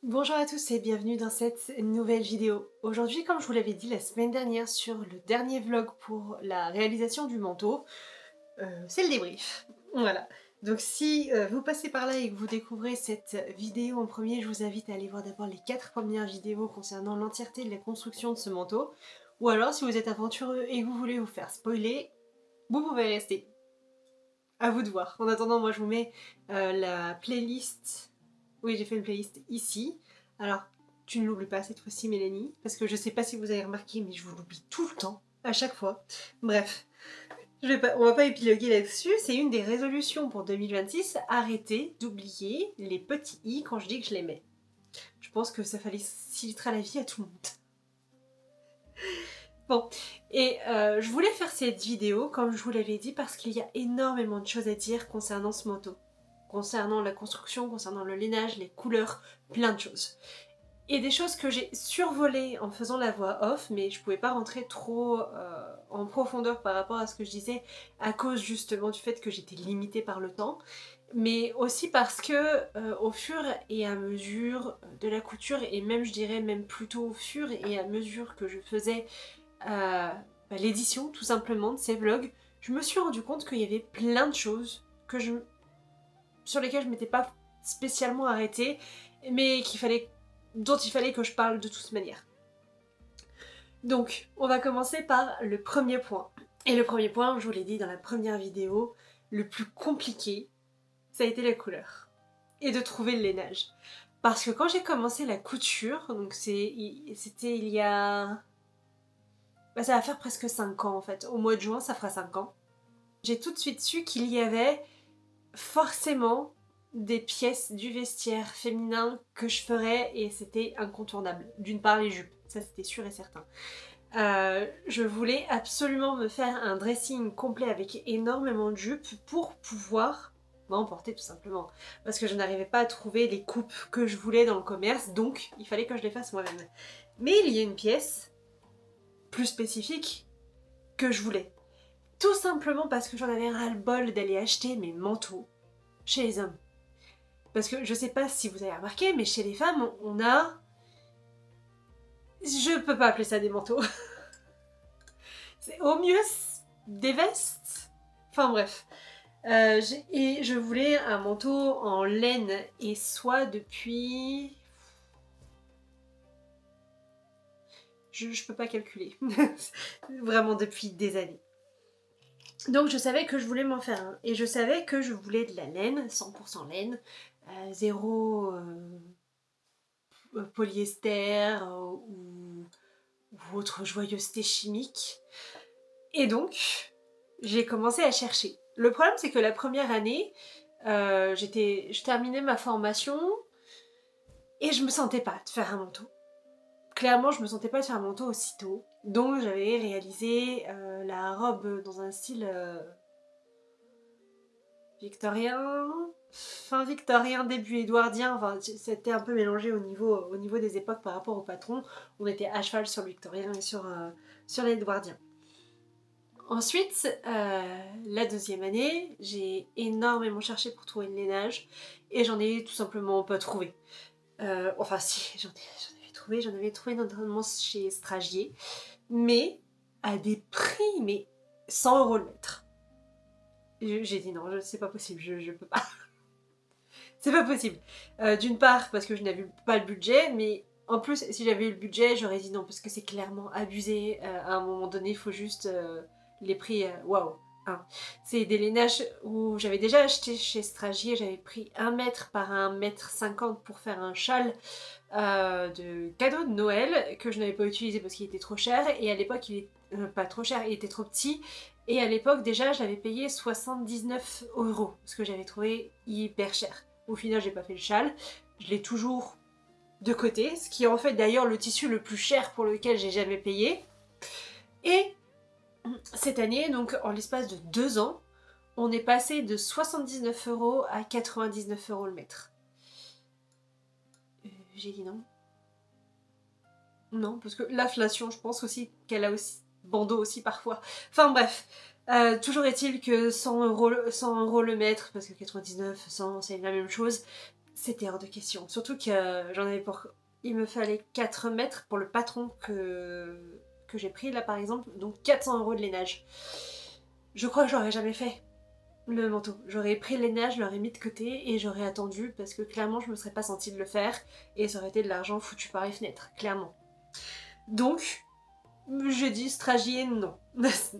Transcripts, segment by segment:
Bonjour à tous et bienvenue dans cette nouvelle vidéo. Aujourd'hui, comme je vous l'avais dit la semaine dernière sur le dernier vlog pour la réalisation du manteau, c'est le débrief. Voilà. Donc si vous passez par là et que vous découvrez cette vidéo en premier, je vous invite à aller voir d'abord les 4 premières vidéos concernant l'entièreté de la construction de ce manteau. Ou alors, si vous êtes aventureux et que vous voulez vous faire spoiler, vous pouvez rester. À vous de voir. En attendant, moi je vous mets la playlist. Oui, j'ai fait une playlist ici. Alors, tu ne l'oublies pas cette fois-ci, Mélanie, parce que je sais pas si vous avez remarqué, mais je vous l'oublie tout le temps, à chaque fois. Bref, on va pas épiloguer là-dessus. C'est une des résolutions pour 2026, arrêter d'oublier les petits i quand je dis que je les mets. Je pense que ça facilitera la vie à tout le monde. Bon, et je voulais faire cette vidéo, comme je vous l'avais dit, parce qu'il y a énormément de choses à dire concernant ce manteau. Concernant la construction, concernant le lainage, les couleurs, plein de choses. Et des choses que j'ai survolées en faisant la voix off, mais je pouvais pas rentrer trop en profondeur par rapport à ce que je disais, à cause justement du fait que j'étais limitée par le temps, mais aussi parce que au fur et à mesure de la couture, et même je dirais même plutôt au fur et à mesure que je faisais l'édition tout simplement de ces vlogs, je me suis rendu compte qu'il y avait plein de choses sur lesquelles je m'étais pas spécialement arrêtée, mais dont il fallait que je parle de toute manière. Donc, on va commencer par le premier point. Et le premier point, je vous l'ai dit dans la première vidéo, le plus compliqué, ça a été la couleur. Et de trouver le lainage. Parce que quand j'ai commencé la couture, donc c'était il y a... ça va faire presque 5 ans en fait. Au mois de juin, ça fera 5 ans. J'ai tout de suite su qu'il y avait forcément des pièces du vestiaire féminin que je ferais et c'était incontournable. D'une part les jupes, ça c'était sûr et certain. Je voulais absolument me faire un dressing complet avec énormément de jupes pour pouvoir m'emporter tout simplement. Parce que je n'arrivais pas à trouver les coupes que je voulais dans le commerce, donc il fallait que je les fasse moi-même. Mais il y a une pièce plus spécifique que je voulais. Tout simplement parce que j'en avais ras-le-bol d'aller acheter mes manteaux chez les hommes. Parce que je sais pas si vous avez remarqué, mais chez les femmes, on a... Je peux pas appeler ça des manteaux. C'est au mieux des vestes. Enfin bref. Et je voulais un manteau en laine et soie depuis... Je peux pas calculer. Vraiment depuis des années. Donc je savais que je voulais m'en faire un. Et je savais que je voulais de la laine, 100% laine, zéro polyester ou autre joyeuseté chimique. Et donc, j'ai commencé à chercher. Le problème, c'est que la première année, je terminais ma formation et je me sentais pas de faire un manteau. Clairement, je me sentais pas de faire un manteau aussitôt. Donc, j'avais réalisé la robe dans un style victorien, fin victorien, début édouardien. Enfin, c'était un peu mélangé au niveau des époques par rapport au patron. On était à cheval sur le victorien et sur l'édouardien. Ensuite, la deuxième année, j'ai énormément cherché pour trouver le lainage et j'en ai tout simplement pas trouvé. Enfin si, j'en avais trouvé notamment chez Stragier, mais à des prix, mais 100 € le mètre. J'ai dit non, c'est pas possible, je peux pas. C'est pas possible. D'une part parce que je n'avais pas le budget, mais en plus si j'avais eu le budget, j'aurais dit non parce que c'est clairement abusé. À un moment donné, il faut juste... les prix, waouh! Hein. C'est des lainages où j'avais déjà acheté chez Stragier, j'avais pris 1 mètre par 1,50 m pour faire un châle de cadeau de Noël que je n'avais pas utilisé parce qu'il était trop cher et à l'époque il est pas trop cher, il était trop petit et à l'époque déjà je l'avais payé 79 € parce que j'avais trouvé hyper cher. Au final j'ai pas fait le châle, je l'ai toujours de côté, ce qui est en fait d'ailleurs le tissu le plus cher pour lequel j'ai jamais payé. Et cette année, donc en l'espace de 2 ans, on est passé de 79 € à 99 € le mètre. J'ai dit non. Non, parce que l'inflation, je pense aussi qu'elle a aussi bandeau aussi parfois. Enfin bref, toujours est-il que 100 € le mètre, parce que 99, 100, c'est la même chose. c'était hors de question. Surtout que j'en avais pour... Il me fallait 4 mètres pour le patron que j'ai pris là par exemple, donc 400 € de lainage. Je crois que j'aurais jamais fait le manteau. J'aurais pris le lainage, je l'aurais mis de côté et j'aurais attendu parce que clairement je me serais pas sentie de le faire et ça aurait été de l'argent foutu par les fenêtres, clairement. Donc, j'ai dit Stragier non.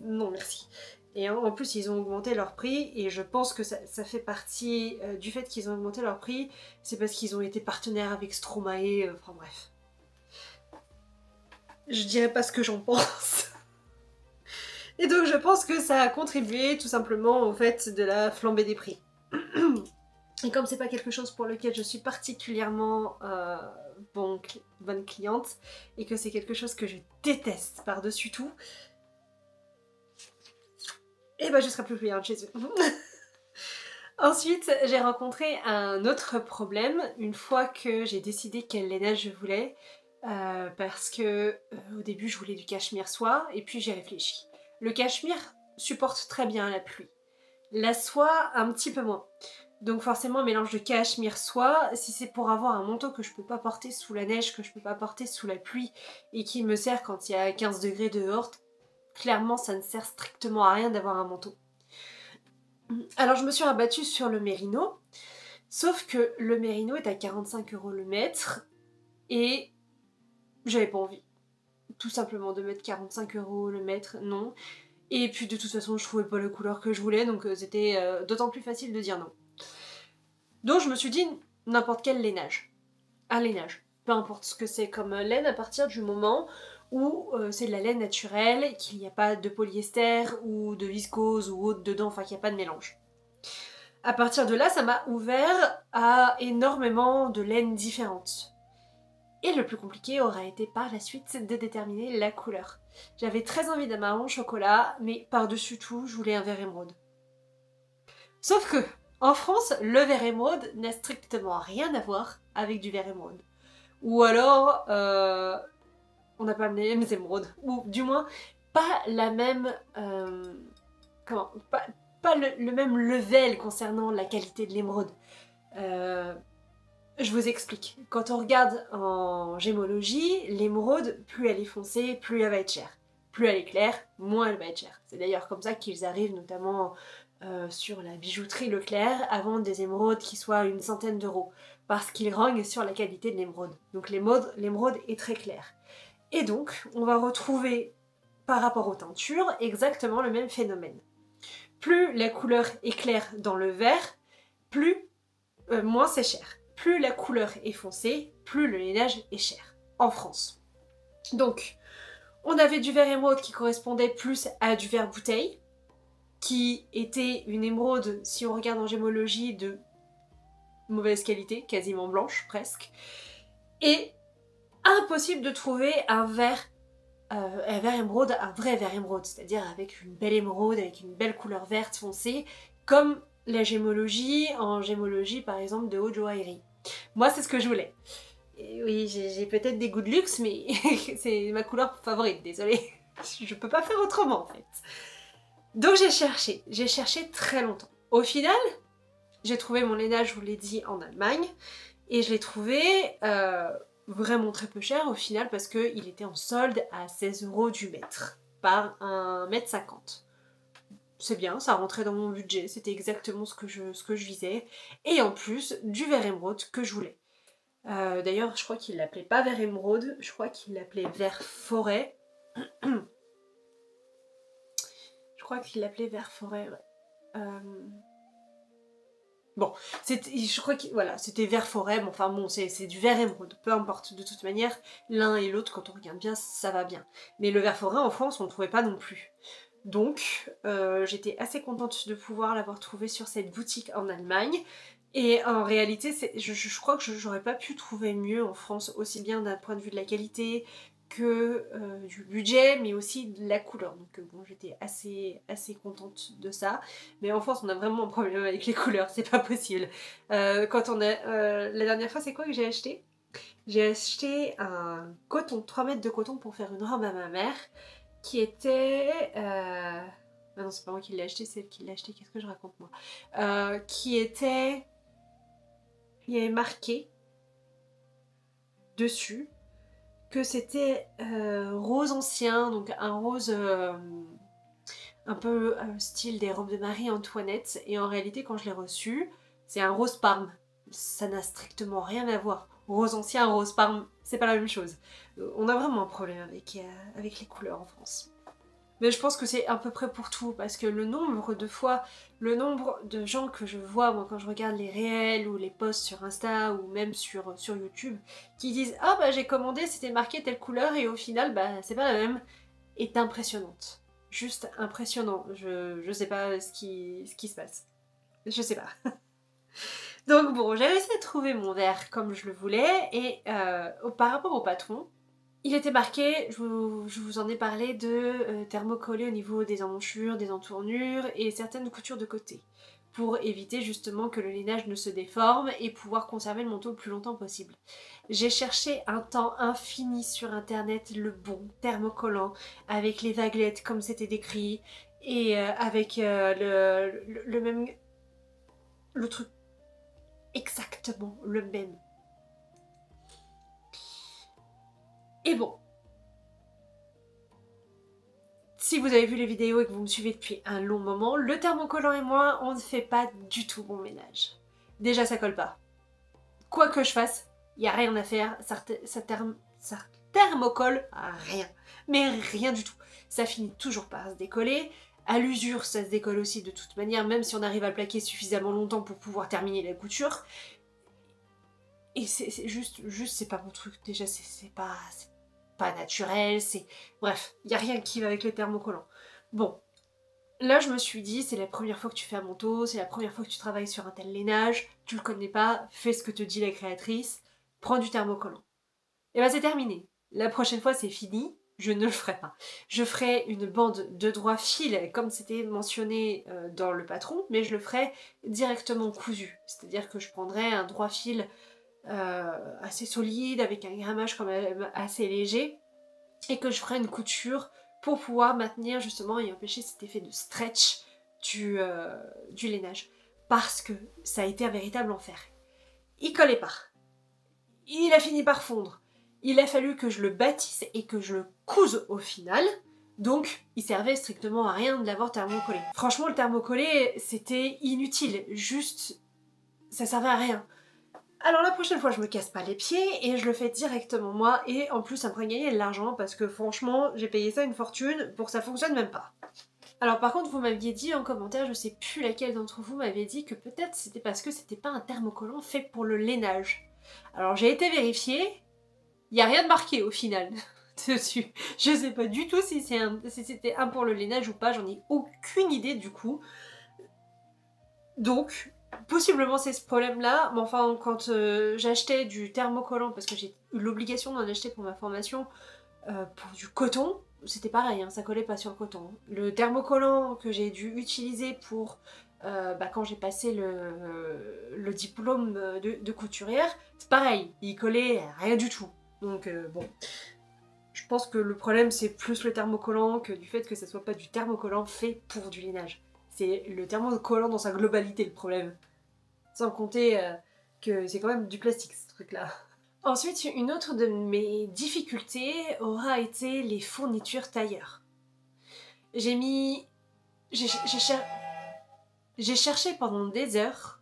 Non merci. Et en plus ils ont augmenté leur prix et je pense que ça fait partie du fait qu'ils ont augmenté leur prix, c'est parce qu'ils ont été partenaires avec Stromae, enfin bref. Je dirais pas ce que j'en pense. Et donc je pense que ça a contribué tout simplement au fait de la flambée des prix. Et comme c'est pas quelque chose pour lequel je suis particulièrement bonne cliente, et que c'est quelque chose que je déteste par-dessus tout, et ben je serai plus cliente chez eux. Ensuite, j'ai rencontré un autre problème une fois que j'ai décidé quel lainage je voulais, parce que au début je voulais du cachemire soie, et puis j'ai réfléchi. Le cachemire supporte très bien la pluie. La soie, un petit peu moins. Donc forcément, mélange de cachemire soie, si c'est pour avoir un manteau que je peux pas porter sous la neige, que je peux pas porter sous la pluie, et qui me sert quand il y a 15 degrés dehors, clairement ça ne sert strictement à rien d'avoir un manteau. Alors je me suis rabattue sur le mérino, sauf que le mérino est à 45 € le mètre, et j'avais pas envie. Tout simplement de mettre 45 € le mètre, non. Et puis de toute façon, je trouvais pas la couleur que je voulais, donc c'était d'autant plus facile de dire non. Donc je me suis dit, n'importe quel lainage. Un lainage. Peu importe ce que c'est comme laine, à partir du moment où c'est de la laine naturelle, qu'il n'y a pas de polyester ou de viscose ou autre dedans, enfin qu'il n'y a pas de mélange. À partir de là, ça m'a ouvert à énormément de laines différentes. Et le plus compliqué aura été par la suite de déterminer la couleur. J'avais très envie d'un marron chocolat, mais par-dessus tout, je voulais un vert émeraude. Sauf que, en France, le vert émeraude n'a strictement rien à voir avec du vert émeraude. Ou alors, on n'a pas les mêmes émeraudes. Ou du moins, pas la même... pas le même level concernant la qualité de l'émeraude. Je vous explique. Quand on regarde en gémologie, l'émeraude, plus elle est foncée, plus elle va être chère. Plus elle est claire, moins elle va être chère. C'est d'ailleurs comme ça qu'ils arrivent notamment sur la bijouterie Leclerc à vendre des émeraudes qui soient une centaine d'euros. Parce qu'ils rognent sur la qualité de l'émeraude. Donc l'émeraude est très claire. Et donc, on va retrouver, par rapport aux teintures, exactement le même phénomène. Plus la couleur est claire dans le vert, moins c'est cher. Plus la couleur est foncée, plus le lainage est cher, en France. Donc, on avait du vert émeraude qui correspondait plus à du vert bouteille, qui était une émeraude, si on regarde en gémologie, de mauvaise qualité, quasiment blanche presque, et impossible de trouver un vert émeraude, un vrai vert émeraude, c'est-à-dire avec une belle émeraude, avec une belle couleur verte foncée, comme la gémologie, en gémologie par exemple de haute joaillerie. Moi c'est ce que je voulais. Et oui, j'ai peut-être des goûts de luxe, mais c'est ma couleur favorite, désolée. Je peux pas faire autrement en fait. Donc j'ai cherché très longtemps. Au final, j'ai trouvé mon lainage, je vous l'ai dit, en Allemagne, et je l'ai trouvé vraiment très peu cher au final parce qu'il était en solde à 16 € du mètre, par 1,50 m. C'est bien, ça rentrait dans mon budget, c'était exactement ce que je visais. Et en plus, du vert émeraude que je voulais. D'ailleurs, je crois qu'il l'appelait pas vert émeraude, je crois qu'il l'appelait vert forêt. Je crois qu'il l'appelait vert forêt, ouais. Bon, je crois que voilà, c'était vert forêt, mais enfin bon, c'est du vert émeraude, peu importe, de toute manière, l'un et l'autre, quand on regarde bien, ça va bien. Mais le vert forêt, en France, on ne trouvait pas non plus. Donc, j'étais assez contente de pouvoir l'avoir trouvé sur cette boutique en Allemagne. Et en réalité, je crois que j'aurais pas pu trouver mieux en France, aussi bien d'un point de vue de la qualité que du budget, mais aussi de la couleur. Donc bon, j'étais assez contente de ça. Mais en France, on a vraiment un problème avec les couleurs, c'est pas possible. Quand on a... la dernière fois, c'est quoi que j'ai acheté ? J'ai acheté un coton, 3 mètres de coton pour faire une robe à ma mère, qui était... Ah non, c'est pas moi qui l'ai acheté, c'est elle qui l'a acheté, qu'est-ce que je raconte moi ? Qui était... il y avait marqué dessus que c'était rose ancien, donc un rose un peu style des robes de Marie-Antoinette, et en réalité quand je l'ai reçu, c'est un rose parme. Ça n'a strictement rien à voir. Rose ancien, rose parme, c'est pas la même chose. On a vraiment un problème avec les couleurs en France. Mais je pense que c'est à peu près pour tout, parce que le nombre de fois, le nombre de gens que je vois, moi, quand je regarde les réels ou les posts sur Insta ou même sur YouTube, qui disent « Ah bah j'ai commandé, c'était marqué telle couleur et au final, bah c'est pas la même », est impressionnante. Juste impressionnant. Je sais pas ce qui se passe. Je sais pas. Donc bon, j'ai réussi à trouver mon verre comme je le voulais, et par rapport au patron, il était marqué, je vous en ai parlé, de thermocoller au niveau des emmanchures, des entournures et certaines coutures de côté, pour éviter justement que le lainage ne se déforme et pouvoir conserver le manteau le plus longtemps possible. J'ai cherché un temps infini sur internet le bon thermocollant, avec les vaguelettes comme c'était décrit, et avec le même... le truc exactement le même. Et bon, si vous avez vu les vidéos et que vous me suivez depuis un long moment, le thermocollant et moi, on ne fait pas du tout bon ménage. Déjà, ça colle pas. Quoi que je fasse, il n'y a rien à faire, ça thermocolle à rien. Mais rien du tout. Ça finit toujours par se décoller. À l'usure, ça se décolle aussi de toute manière, même si on arrive à le plaquer suffisamment longtemps pour pouvoir terminer la couture. Et c'est juste, c'est pas mon truc. Déjà, c'est pas naturel, c'est... Bref, il n'y a rien qui va avec le thermocollant. Bon, là je me suis dit, c'est la première fois que tu fais un manteau, c'est la première fois que tu travailles sur un tel lainage, tu le connais pas, fais ce que te dit la créatrice, prends du thermocollant. Et ben c'est terminé. La prochaine fois c'est fini, je ne le ferai pas. Je ferai une bande de droit fil, comme c'était mentionné dans le patron, mais je le ferai directement cousu. C'est-à-dire que je prendrai un droit fil assez solide, avec un grammage quand même assez léger, et que je ferai une couture pour pouvoir maintenir justement et empêcher cet effet de stretch du lainage. Parce que ça a été un véritable enfer. Il collait pas. Il a fini par fondre. Il a fallu que je le bâtisse et que je le couse au final. Donc, il servait strictement à rien de l'avoir thermocollé. Franchement, le thermocollé, c'était inutile. Juste, ça servait à rien. Alors la prochaine fois, je me casse pas les pieds et je le fais directement moi, et en plus ça me ferait gagner de l'argent parce que franchement, j'ai payé ça une fortune pour que ça fonctionne même pas. Alors par contre, vous m'aviez dit en commentaire, je sais plus laquelle d'entre vous m'avait dit que peut-être c'était parce que c'était pas un thermocollant fait pour le lainage. Alors j'ai été vérifier, il y a rien de marqué au final dessus. Je sais pas du tout si c'était un pour le lainage ou pas, j'en ai aucune idée du coup. Donc, possiblement c'est ce problème-là, mais enfin, quand j'achetais du thermocollant, parce que j'ai eu l'obligation d'en acheter pour ma formation, pour du coton, c'était pareil, hein, ça collait pas sur le coton. Le thermocollant que j'ai dû utiliser pour quand j'ai passé le diplôme de couturière, c'est pareil, il collait rien du tout. Donc bon, je pense que le problème c'est plus le thermocollant que du fait que ça soit pas du thermocollant fait pour du lainage. C'est le thermocollant dans sa globalité le problème. Sans compter que c'est quand même du plastique ce truc-là. Ensuite, une autre de mes difficultés aura été les fournitures tailleurs. J'ai cherché pendant des heures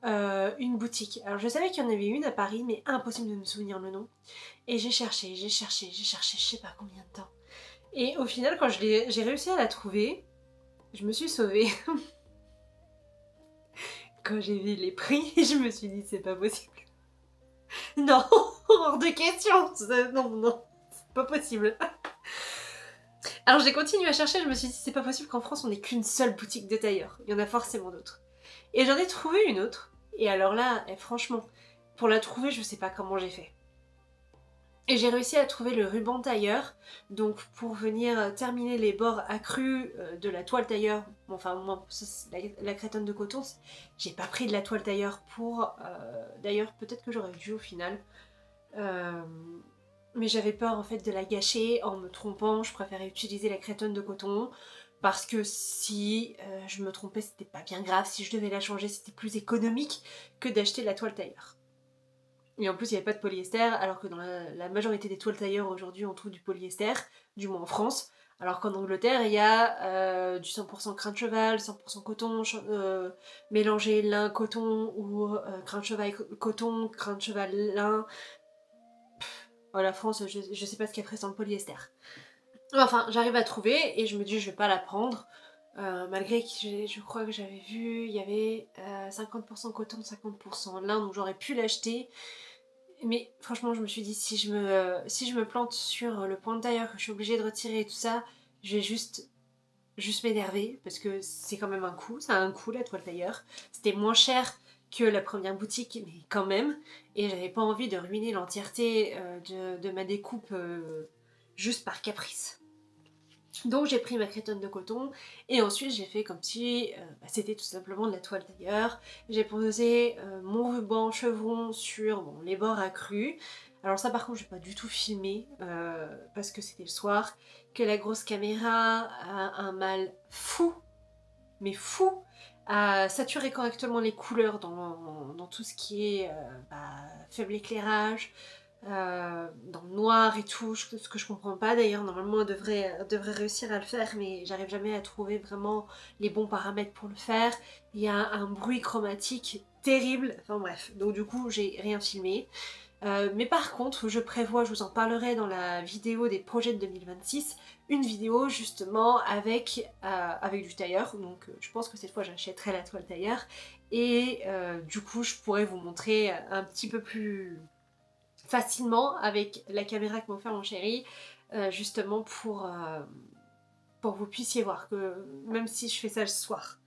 une boutique. Alors je savais qu'il y en avait une à Paris, mais impossible de me souvenir le nom. Et j'ai cherché, je sais pas combien de temps. Et au final, quand j'ai réussi à la trouver, je me suis sauvée. Quand j'ai vu les prix, je me suis dit c'est pas possible. Non, hors de question. Non, c'est pas possible. Alors j'ai continué à chercher, je me suis dit c'est pas possible qu'en France on ait qu'une seule boutique de tailleur. Il y en a forcément d'autres. Et j'en ai trouvé une autre. Et alors là, franchement, pour la trouver, je sais pas comment j'ai fait. Et j'ai réussi à trouver le ruban tailleur, donc pour venir terminer les bords accrus de la toile tailleur. Enfin, moi, la crétonne de coton, j'ai pas pris de la toile tailleur pour... D'ailleurs, peut-être que j'aurais dû au final. Mais j'avais peur en fait de la gâcher en me trompant, je préférais utiliser la crétonne de coton. parce que si je me trompais, c'était pas bien grave. Si je devais la changer, c'était plus économique que d'acheter la toile tailleur. Et en plus, il n'y avait pas de polyester, alors que dans la majorité des toiles tailleur aujourd'hui, on trouve du polyester, du moins en France. Alors qu'en Angleterre, il y a du 100% crin de cheval, 100% coton, mélangé lin coton ou crin de cheval coton, crin de cheval lin. Oh, la France, je sais pas ce qu'il y a présent le polyester. Enfin, j'arrive à trouver et je me dis je vais pas la prendre. Malgré que je crois que j'avais vu, il y avait 50% coton, 50% lin, donc j'aurais pu l'acheter. Mais franchement, je me suis dit, si je me plante sur le point de tailleur, que je suis obligée de retirer et tout ça, je vais juste m'énerver, parce que c'est quand même un coût, ça a un coût la toile tailleur. C'était moins cher que la première boutique, mais quand même. Et j'avais pas envie de ruiner l'entièreté de ma découpe juste par caprice. Donc j'ai pris ma crétonne de coton et ensuite j'ai fait comme si c'était tout simplement de la toile tailleur. J'ai posé mon ruban chevron sur les bords accrus. Alors ça par contre je n'ai pas du tout filmé parce que c'était le soir, que la grosse caméra a un mal fou, mais fou, à saturer correctement les couleurs dans tout ce qui est faible éclairage, dans le noir et tout, ce que je comprends pas d'ailleurs. Normalement elle devrait réussir à le faire, mais j'arrive jamais à trouver vraiment les bons paramètres pour le faire. Il y a un bruit chromatique terrible, enfin bref, donc du coup j'ai rien filmé. Mais par contre, je prévois, je vous en parlerai dans la vidéo des projets de 2026, une vidéo justement avec du tailleur. Donc je pense que cette fois j'achèterai la toile tailleur. Et du coup, je pourrais vous montrer un petit peu plus facilement avec la caméra que m'a offert mon chéri, justement pour que vous puissiez voir que même si je fais ça le soir.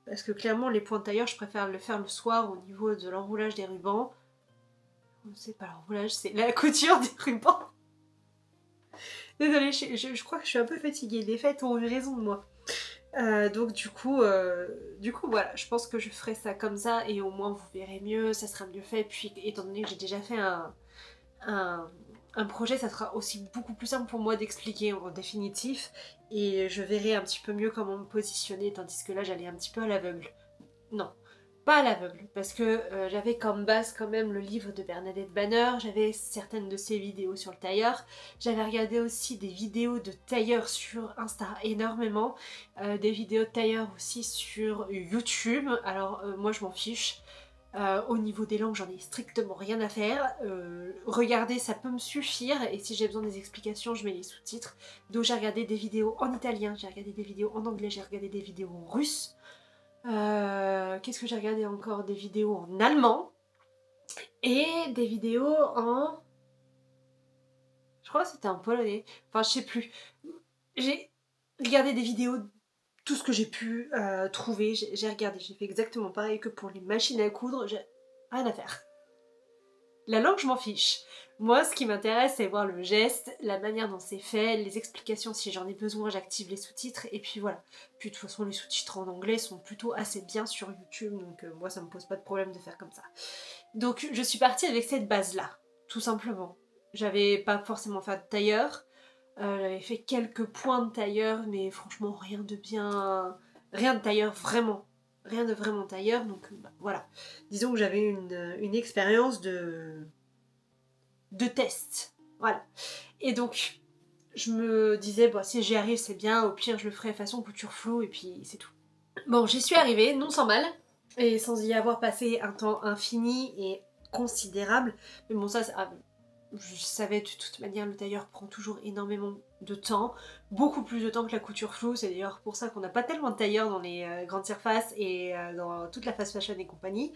Parce que clairement, les points de tailleur, je préfère le faire le soir au niveau de l'enroulage des rubans. C'est pas l'enroulage, c'est la couture des rubans. Désolée, je crois que je suis un peu fatiguée. Les fêtes ont eu raison de moi. Donc du coup, voilà, je pense que je ferai ça comme ça et au moins vous verrez mieux, ça sera mieux fait. Puis étant donné que j'ai déjà fait un projet, ça sera aussi beaucoup plus simple pour moi d'expliquer en définitif et je verrai un petit peu mieux comment me positionner, tandis que là j'allais un petit peu à l'aveugle. Non, pas à l'aveugle, parce que j'avais comme base quand même le livre de Bernadette Banner, j'avais certaines de ses vidéos sur le tailleur, j'avais regardé aussi des vidéos de tailleur sur Insta énormément, des vidéos de tailleur aussi sur YouTube. Alors moi je m'en fiche. Au niveau des langues, j'en ai strictement rien à faire. Regarder, ça peut me suffire. Et si j'ai besoin des explications, je mets les sous-titres. Donc j'ai regardé des vidéos en italien, j'ai regardé des vidéos en anglais, j'ai regardé des vidéos en russe. Qu'est-ce que j'ai regardé encore? Des vidéos en allemand. Et des vidéos en... Je crois que c'était en polonais. Enfin, je sais plus. J'ai regardé des vidéos, tout ce que j'ai pu trouver, j'ai regardé, j'ai fait exactement pareil que pour les machines à coudre, j'ai rien à faire. La langue, je m'en fiche. Moi, ce qui m'intéresse, c'est voir le geste, la manière dont c'est fait, les explications. Si j'en ai besoin, j'active les sous-titres, et puis voilà. Puis de toute façon, les sous-titres en anglais sont plutôt assez bien sur YouTube, donc moi, ça me pose pas de problème de faire comme ça. Donc, je suis partie avec cette base-là, tout simplement. J'avais pas forcément fait de tailleur, j'avais fait quelques points de tailleur, mais franchement, rien de bien... Rien de tailleur, vraiment. Rien de vraiment tailleur, donc voilà. Disons que j'avais une expérience de test. Voilà. Et donc, je me disais, bon, si j'y arrive, c'est bien, au pire, je le ferai façon couture floue, et puis c'est tout. Bon, j'y suis arrivée, non sans mal, et sans y avoir passé un temps infini et considérable. Mais bon, ça je savais de toute manière, le tailleur prend toujours énormément de temps, beaucoup plus de temps que la couture floue. C'est d'ailleurs pour ça qu'on n'a pas tellement de tailleurs dans les grandes surfaces et dans toute la fast fashion et compagnie.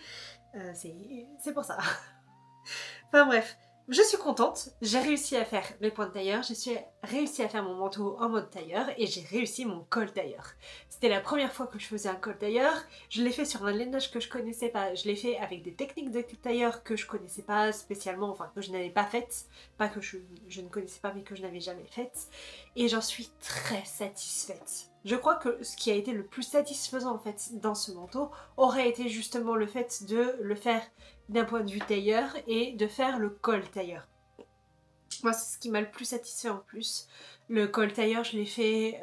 C'est pour ça. Enfin bref, je suis contente, j'ai réussi à faire mes points de tailleur, j'ai réussi à faire mon manteau en mode tailleur et j'ai réussi mon col tailleur. C'était la première fois que je faisais un col tailleur, je l'ai fait sur un lainage que je connaissais pas, je l'ai fait avec des techniques de tailleur que je connaissais pas spécialement, enfin que je n'avais pas faites, pas que je ne connaissais pas mais que je n'avais jamais faites, et j'en suis très satisfaite. Je crois que ce qui a été le plus satisfaisant en fait dans ce manteau aurait été justement le fait de le faire d'un point de vue tailleur et de faire le col tailleur. Moi, c'est ce qui m'a le plus satisfait en plus. Le col tailleur, je l'ai fait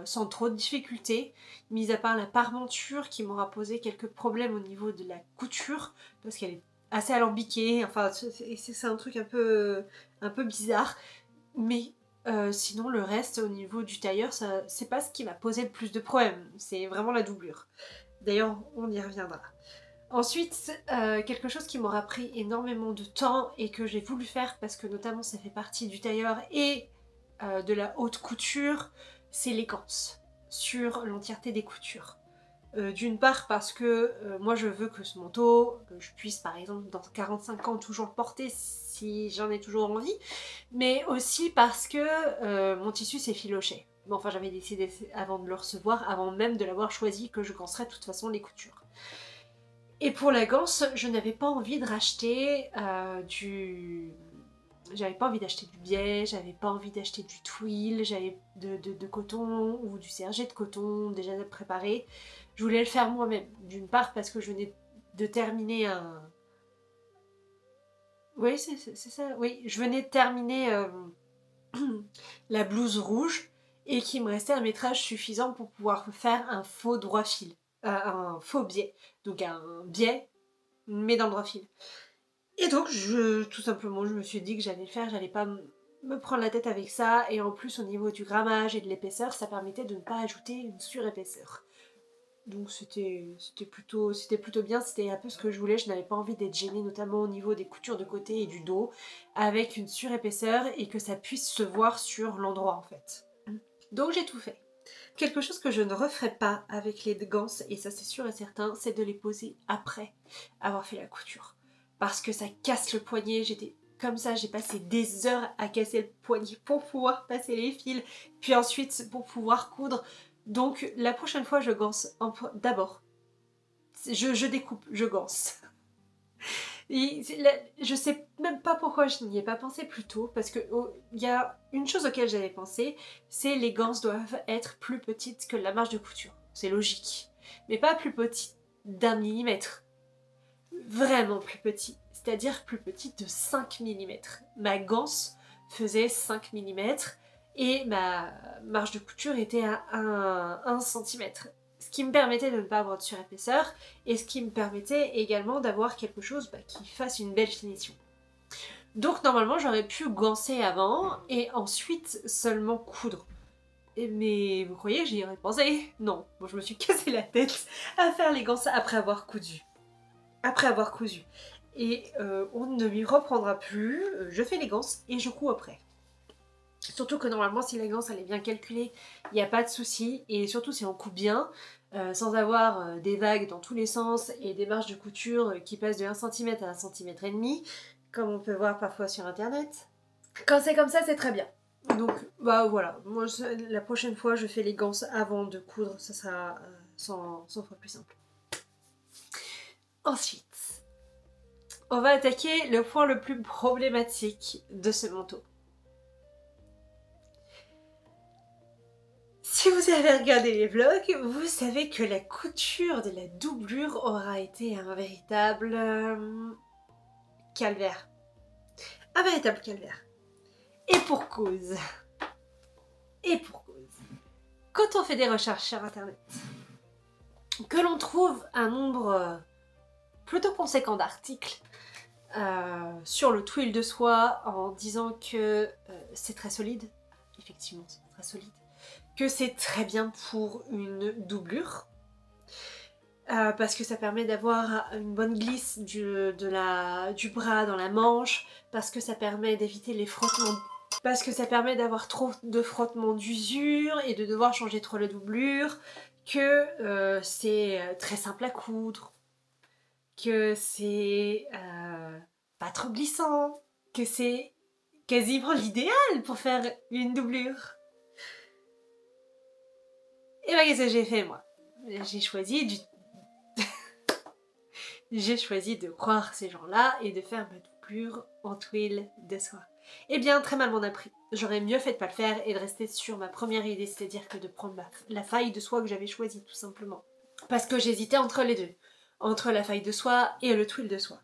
sans trop de difficultés, mis à part la parmenture qui m'aura posé quelques problèmes au niveau de la couture, parce qu'elle est assez alambiquée, enfin c'est un truc un peu bizarre. Mais sinon, le reste, au niveau du tailleur, c'est pas ce qui m'a posé le plus de problèmes, c'est vraiment la doublure. D'ailleurs, on y reviendra. Ensuite, quelque chose qui m'aura pris énormément de temps et que j'ai voulu faire parce que notamment ça fait partie du tailleur et de la haute couture, c'est les ganses sur l'entièreté des coutures. D'une part parce que moi je veux que ce manteau, que je puisse par exemple dans 45 ans toujours le porter si j'en ai toujours envie, mais aussi parce que mon tissu s'effilochait. Bon, enfin j'avais décidé avant de le recevoir, avant même de l'avoir choisi, que je ganserais de toute façon les coutures. Et pour la ganse, je n'avais pas envie de racheter du... J'avais pas envie d'acheter du biais, j'avais pas envie d'acheter du twill, j'avais de coton ou du sergé de coton déjà préparé. Je voulais le faire moi-même. D'une part parce que je venais de terminer un... Oui, c'est ça, oui. Je venais de terminer la blouse rouge et qu'il me restait un métrage suffisant pour pouvoir faire un faux droit fil. Un faux biais. Donc un biais mais dans le droit fil. Et donc, tout simplement, je me suis dit que j'allais le faire, j'allais pas me prendre la tête avec ça, et en plus, au niveau du grammage et de l'épaisseur, ça permettait de ne pas ajouter une surépaisseur. Donc c'était plutôt bien, c'était un peu ce que je voulais, je n'avais pas envie d'être gênée, notamment au niveau des coutures de côté et du dos, avec une surépaisseur, et que ça puisse se voir sur l'endroit, en fait. Donc j'ai tout fait. Quelque chose que je ne referai pas avec les ganses, et ça c'est sûr et certain, c'est de les poser après avoir fait la couture. Parce que ça casse le poignet, j'étais comme ça, j'ai passé des heures à casser le poignet pour pouvoir passer les fils, puis ensuite pour pouvoir coudre. Donc la prochaine fois je ganse d'abord. Je découpe, je ganse. Je sais même pas pourquoi je n'y ai pas pensé plus tôt, parce que y a une chose auquel j'avais pensé, c'est les ganses doivent être plus petites que la marge de couture. C'est logique. Mais pas plus petites d'1 millimètre. Vraiment plus petit. C'est-à-dire plus petite de 5 millimètres. Ma ganse faisait 5 millimètres et ma marge de couture était à 1 centimètre. Ce qui me permettait de ne pas avoir de surépaisseur et ce qui me permettait également d'avoir quelque chose qui fasse une belle finition. Donc normalement j'aurais pu ganser avant et ensuite seulement coudre. Mais vous croyez que j'y aurais pensé? Non, bon, je me suis cassé la tête à faire les ganses après avoir cousu. Et on ne m'y reprendra plus, je fais les ganses et je couds après. Surtout que normalement, si la ganse elle est bien calculée, il n'y a pas de souci. Et surtout si on coupe bien, sans avoir des vagues dans tous les sens et des marges de couture qui passent de 1 cm à 1,5 cm, comme on peut voir parfois sur internet. Quand c'est comme ça, c'est très bien. Donc, bah voilà. Moi, la prochaine fois, je fais les ganses avant de coudre. Ça sera 100 fois plus simple. Ensuite, on va attaquer le point le plus problématique de ce manteau. Si vous avez regardé les vlogs, vous savez que la couture de la doublure aura été un véritable calvaire. Un véritable calvaire. Et pour cause. Et pour cause. Quand on fait des recherches sur internet, que l'on trouve un nombre plutôt conséquent d'articles sur le twill de soie en disant que c'est très solide, effectivement c'est très solide, que c'est très bien pour une doublure, parce que ça permet d'avoir une bonne glisse du bras dans la manche, parce que ça permet d'éviter les frottements, parce que ça permet d'avoir trop de frottements d'usure et de devoir changer trop la doublure, que c'est très simple à coudre, que c'est pas trop glissant, que c'est quasiment l'idéal pour faire une doublure. Et bah qu'est-ce que j'ai fait moi? J'ai choisi de croire ces gens-là et de faire ma doublure en twill de soie. Eh bien, très mal m'en a pris. J'aurais mieux fait de pas le faire et de rester sur ma première idée, c'est-à-dire que de prendre la faille de soie que j'avais choisie, tout simplement. Parce que j'hésitais entre les deux. Entre la faille de soie et le twill de soie.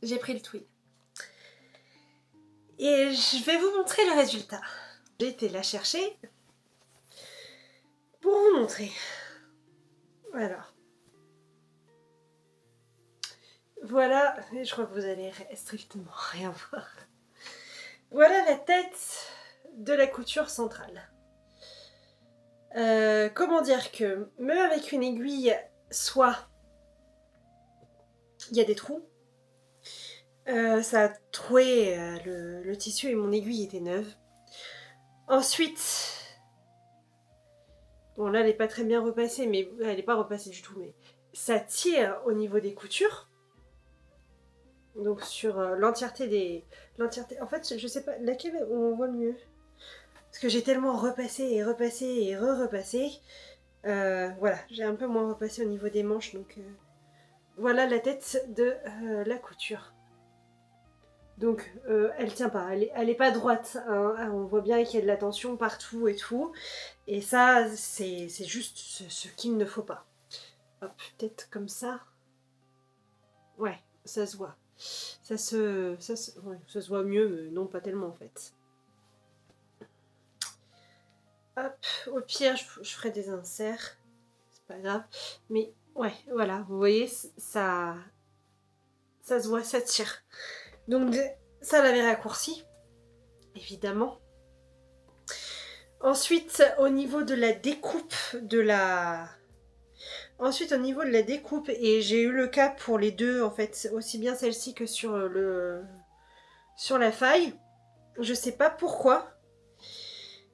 J'ai pris le twill. Et je vais vous montrer le résultat. J'ai été la chercher pour vous montrer. Alors. Voilà, et je crois que vous allez strictement rien voir. Voilà la tête de la couture centrale. Comment dire que même avec une aiguille, soit il y a des trous, ça a troué le tissu et mon aiguille était neuve. Ensuite, bon là elle n'est pas très bien repassée, mais elle n'est pas repassée du tout, mais ça tire au niveau des coutures. Donc sur l'entièreté des... En fait, je sais pas laquelle on voit le mieux. Parce que j'ai tellement repassé et repassé et re-repassé. Voilà, j'ai un peu moins repassé au niveau des manches, donc voilà la tête de la couture. Donc elle tient pas, elle est pas droite, hein. On voit bien qu'il y a de la tension partout et tout. Et ça, c'est juste ce qu'il ne faut pas. Hop, peut-être comme ça. Ouais, ça se voit. Ouais, ça se voit mieux, mais non pas tellement en fait. Hop, au pire, je ferai des inserts. C'est pas grave. Mais ouais, voilà, vous voyez, ça se voit, ça tire. Donc ça l'avait raccourci, évidemment. Ensuite, au niveau de la découpe et j'ai eu le cas pour les deux, en fait, aussi bien celle-ci que sur la faille. Je sais pas pourquoi.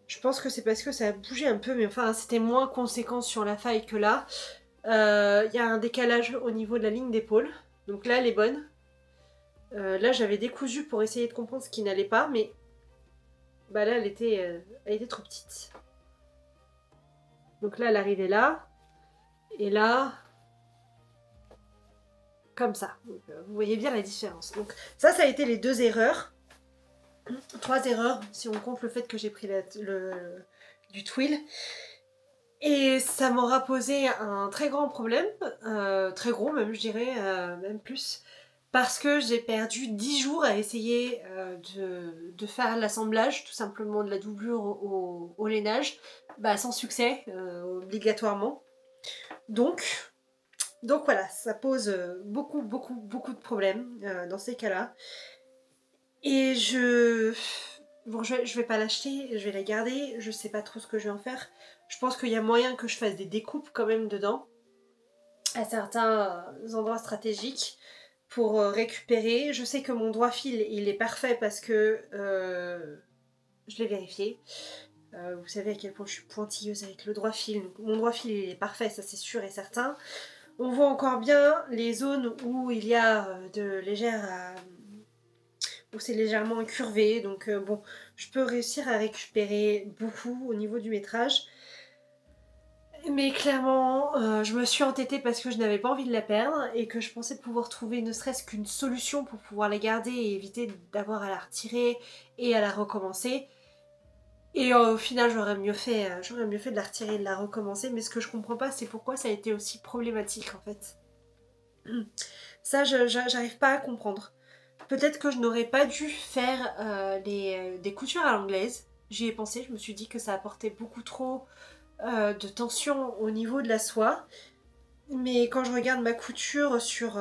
Je pense que c'est parce que ça a bougé un peu, mais enfin, c'était moins conséquent sur la faille que là. Il y a un décalage au niveau de la ligne d'épaule. Donc là, elle est bonne. Là, j'avais décousu pour essayer de comprendre ce qui n'allait pas, mais bah là, elle était trop petite. Donc là, elle arrivait là. Et là, comme ça. Donc, vous voyez bien la différence. Donc ça a été les 2 erreurs. 3 erreurs, si on compte le fait que j'ai pris du twill. Et ça m'aura posé un très grand problème, très gros même je dirais, même plus, parce que j'ai perdu 10 jours à essayer de faire l'assemblage, tout simplement de la doublure au lainage, sans succès, obligatoirement. Donc voilà, ça pose beaucoup de problèmes dans ces cas-là. Et bon, je vais pas l'acheter, je vais la garder, je sais pas trop ce que je vais en faire. Je pense qu'il y a moyen que je fasse des découpes quand même dedans, à certains endroits stratégiques, pour récupérer. Je sais que mon droit fil, il est parfait parce que je l'ai vérifié. Vous savez à quel point je suis pointilleuse avec le droit fil. Donc, mon droit fil, il est parfait, ça c'est sûr et certain. On voit encore bien les zones où il y a où c'est légèrement incurvé, donc bon, je peux réussir à récupérer beaucoup au niveau du métrage. Mais clairement, je me suis entêtée parce que je n'avais pas envie de la perdre et que je pensais pouvoir trouver ne serait-ce qu'une solution pour pouvoir la garder et éviter d'avoir à la retirer et à la recommencer. Et au final, j'aurais mieux fait de la retirer et de la recommencer, mais ce que je comprends pas, c'est pourquoi ça a été aussi problématique en fait. Ça, j'arrive pas à comprendre. Peut-être que je n'aurais pas dû faire des coutures à l'anglaise. J'y ai pensé, je me suis dit que ça apportait beaucoup trop de tension au niveau de la soie. Mais quand je regarde ma couture sur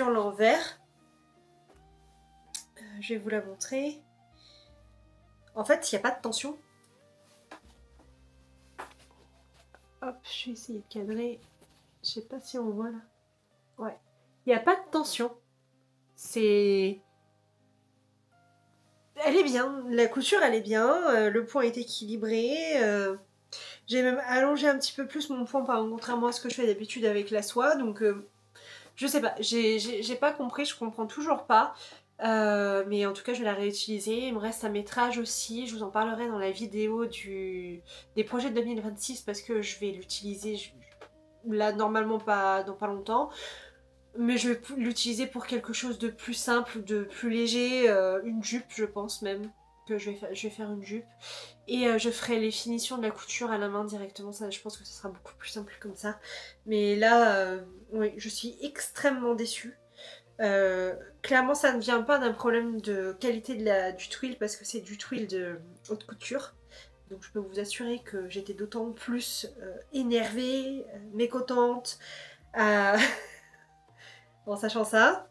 l'envers, je vais vous la montrer. En fait, il n'y a pas de tension. Hop, je vais essayer de cadrer. Je sais pas si on voit là. Ouais. Il n'y a pas de tension. Elle est bien, la couture elle est bien, le point est équilibré. J'ai même allongé un petit peu plus mon point, contrairement à ce que je fais d'habitude avec la soie, donc je sais pas, j'ai pas compris, je comprends toujours pas. Mais en tout cas je vais la réutiliser, il me reste un métrage aussi, je vous en parlerai dans la vidéo des projets de 2026 parce que je vais l'utiliser là normalement pas dans pas longtemps. Mais je vais l'utiliser pour quelque chose de plus simple, de plus léger, une jupe je pense même que je vais faire une jupe. Et je ferai les finitions de la couture à la main directement, ça je pense que ce sera beaucoup plus simple comme ça. Mais là, oui, je suis extrêmement déçue. Clairement, ça ne vient pas d'un problème de qualité du tuile parce que c'est du tuile de haute couture. Donc je peux vous assurer que j'étais d'autant plus énervée, mécontente, euh, en sachant ça.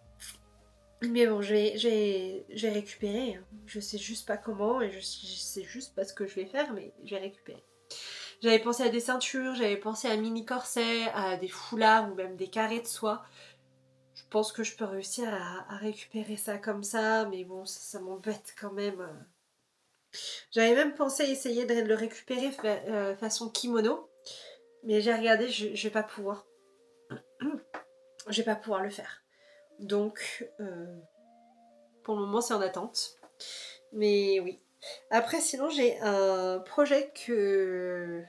Mais bon, je vais récupérer. Hein. Je sais juste pas comment et je sais juste pas ce que je vais faire, mais je vais récupérer. J'avais pensé à des ceintures, j'avais pensé à un mini corset, à des foulards ou même des carrés de soie. Je pense que je peux réussir à récupérer ça comme ça, mais bon, ça m'embête quand même. J'avais même pensé essayer de le récupérer façon kimono, mais j'ai regardé, je vais pas pouvoir. Je vais pas pouvoir le faire. Donc, pour le moment, c'est en attente. Mais oui. Après, sinon, j'ai un projet que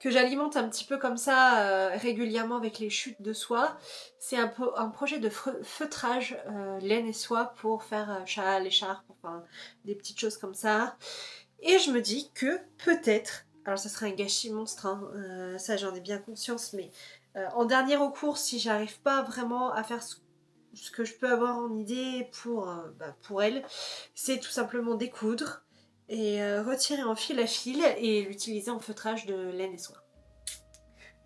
j'alimente un petit peu comme ça régulièrement avec les chutes de soie. C'est un projet de feutrage laine et soie pour faire châle, écharpe, enfin des petites choses comme ça. Et je me dis que peut-être, alors ça serait un gâchis monstre, hein, ça j'en ai bien conscience, mais en dernier recours, si j'arrive pas vraiment à faire ce que je peux avoir en idée pour elle, c'est tout simplement découdre et retirer en fil à fil et l'utiliser en feutrage de laine et soie.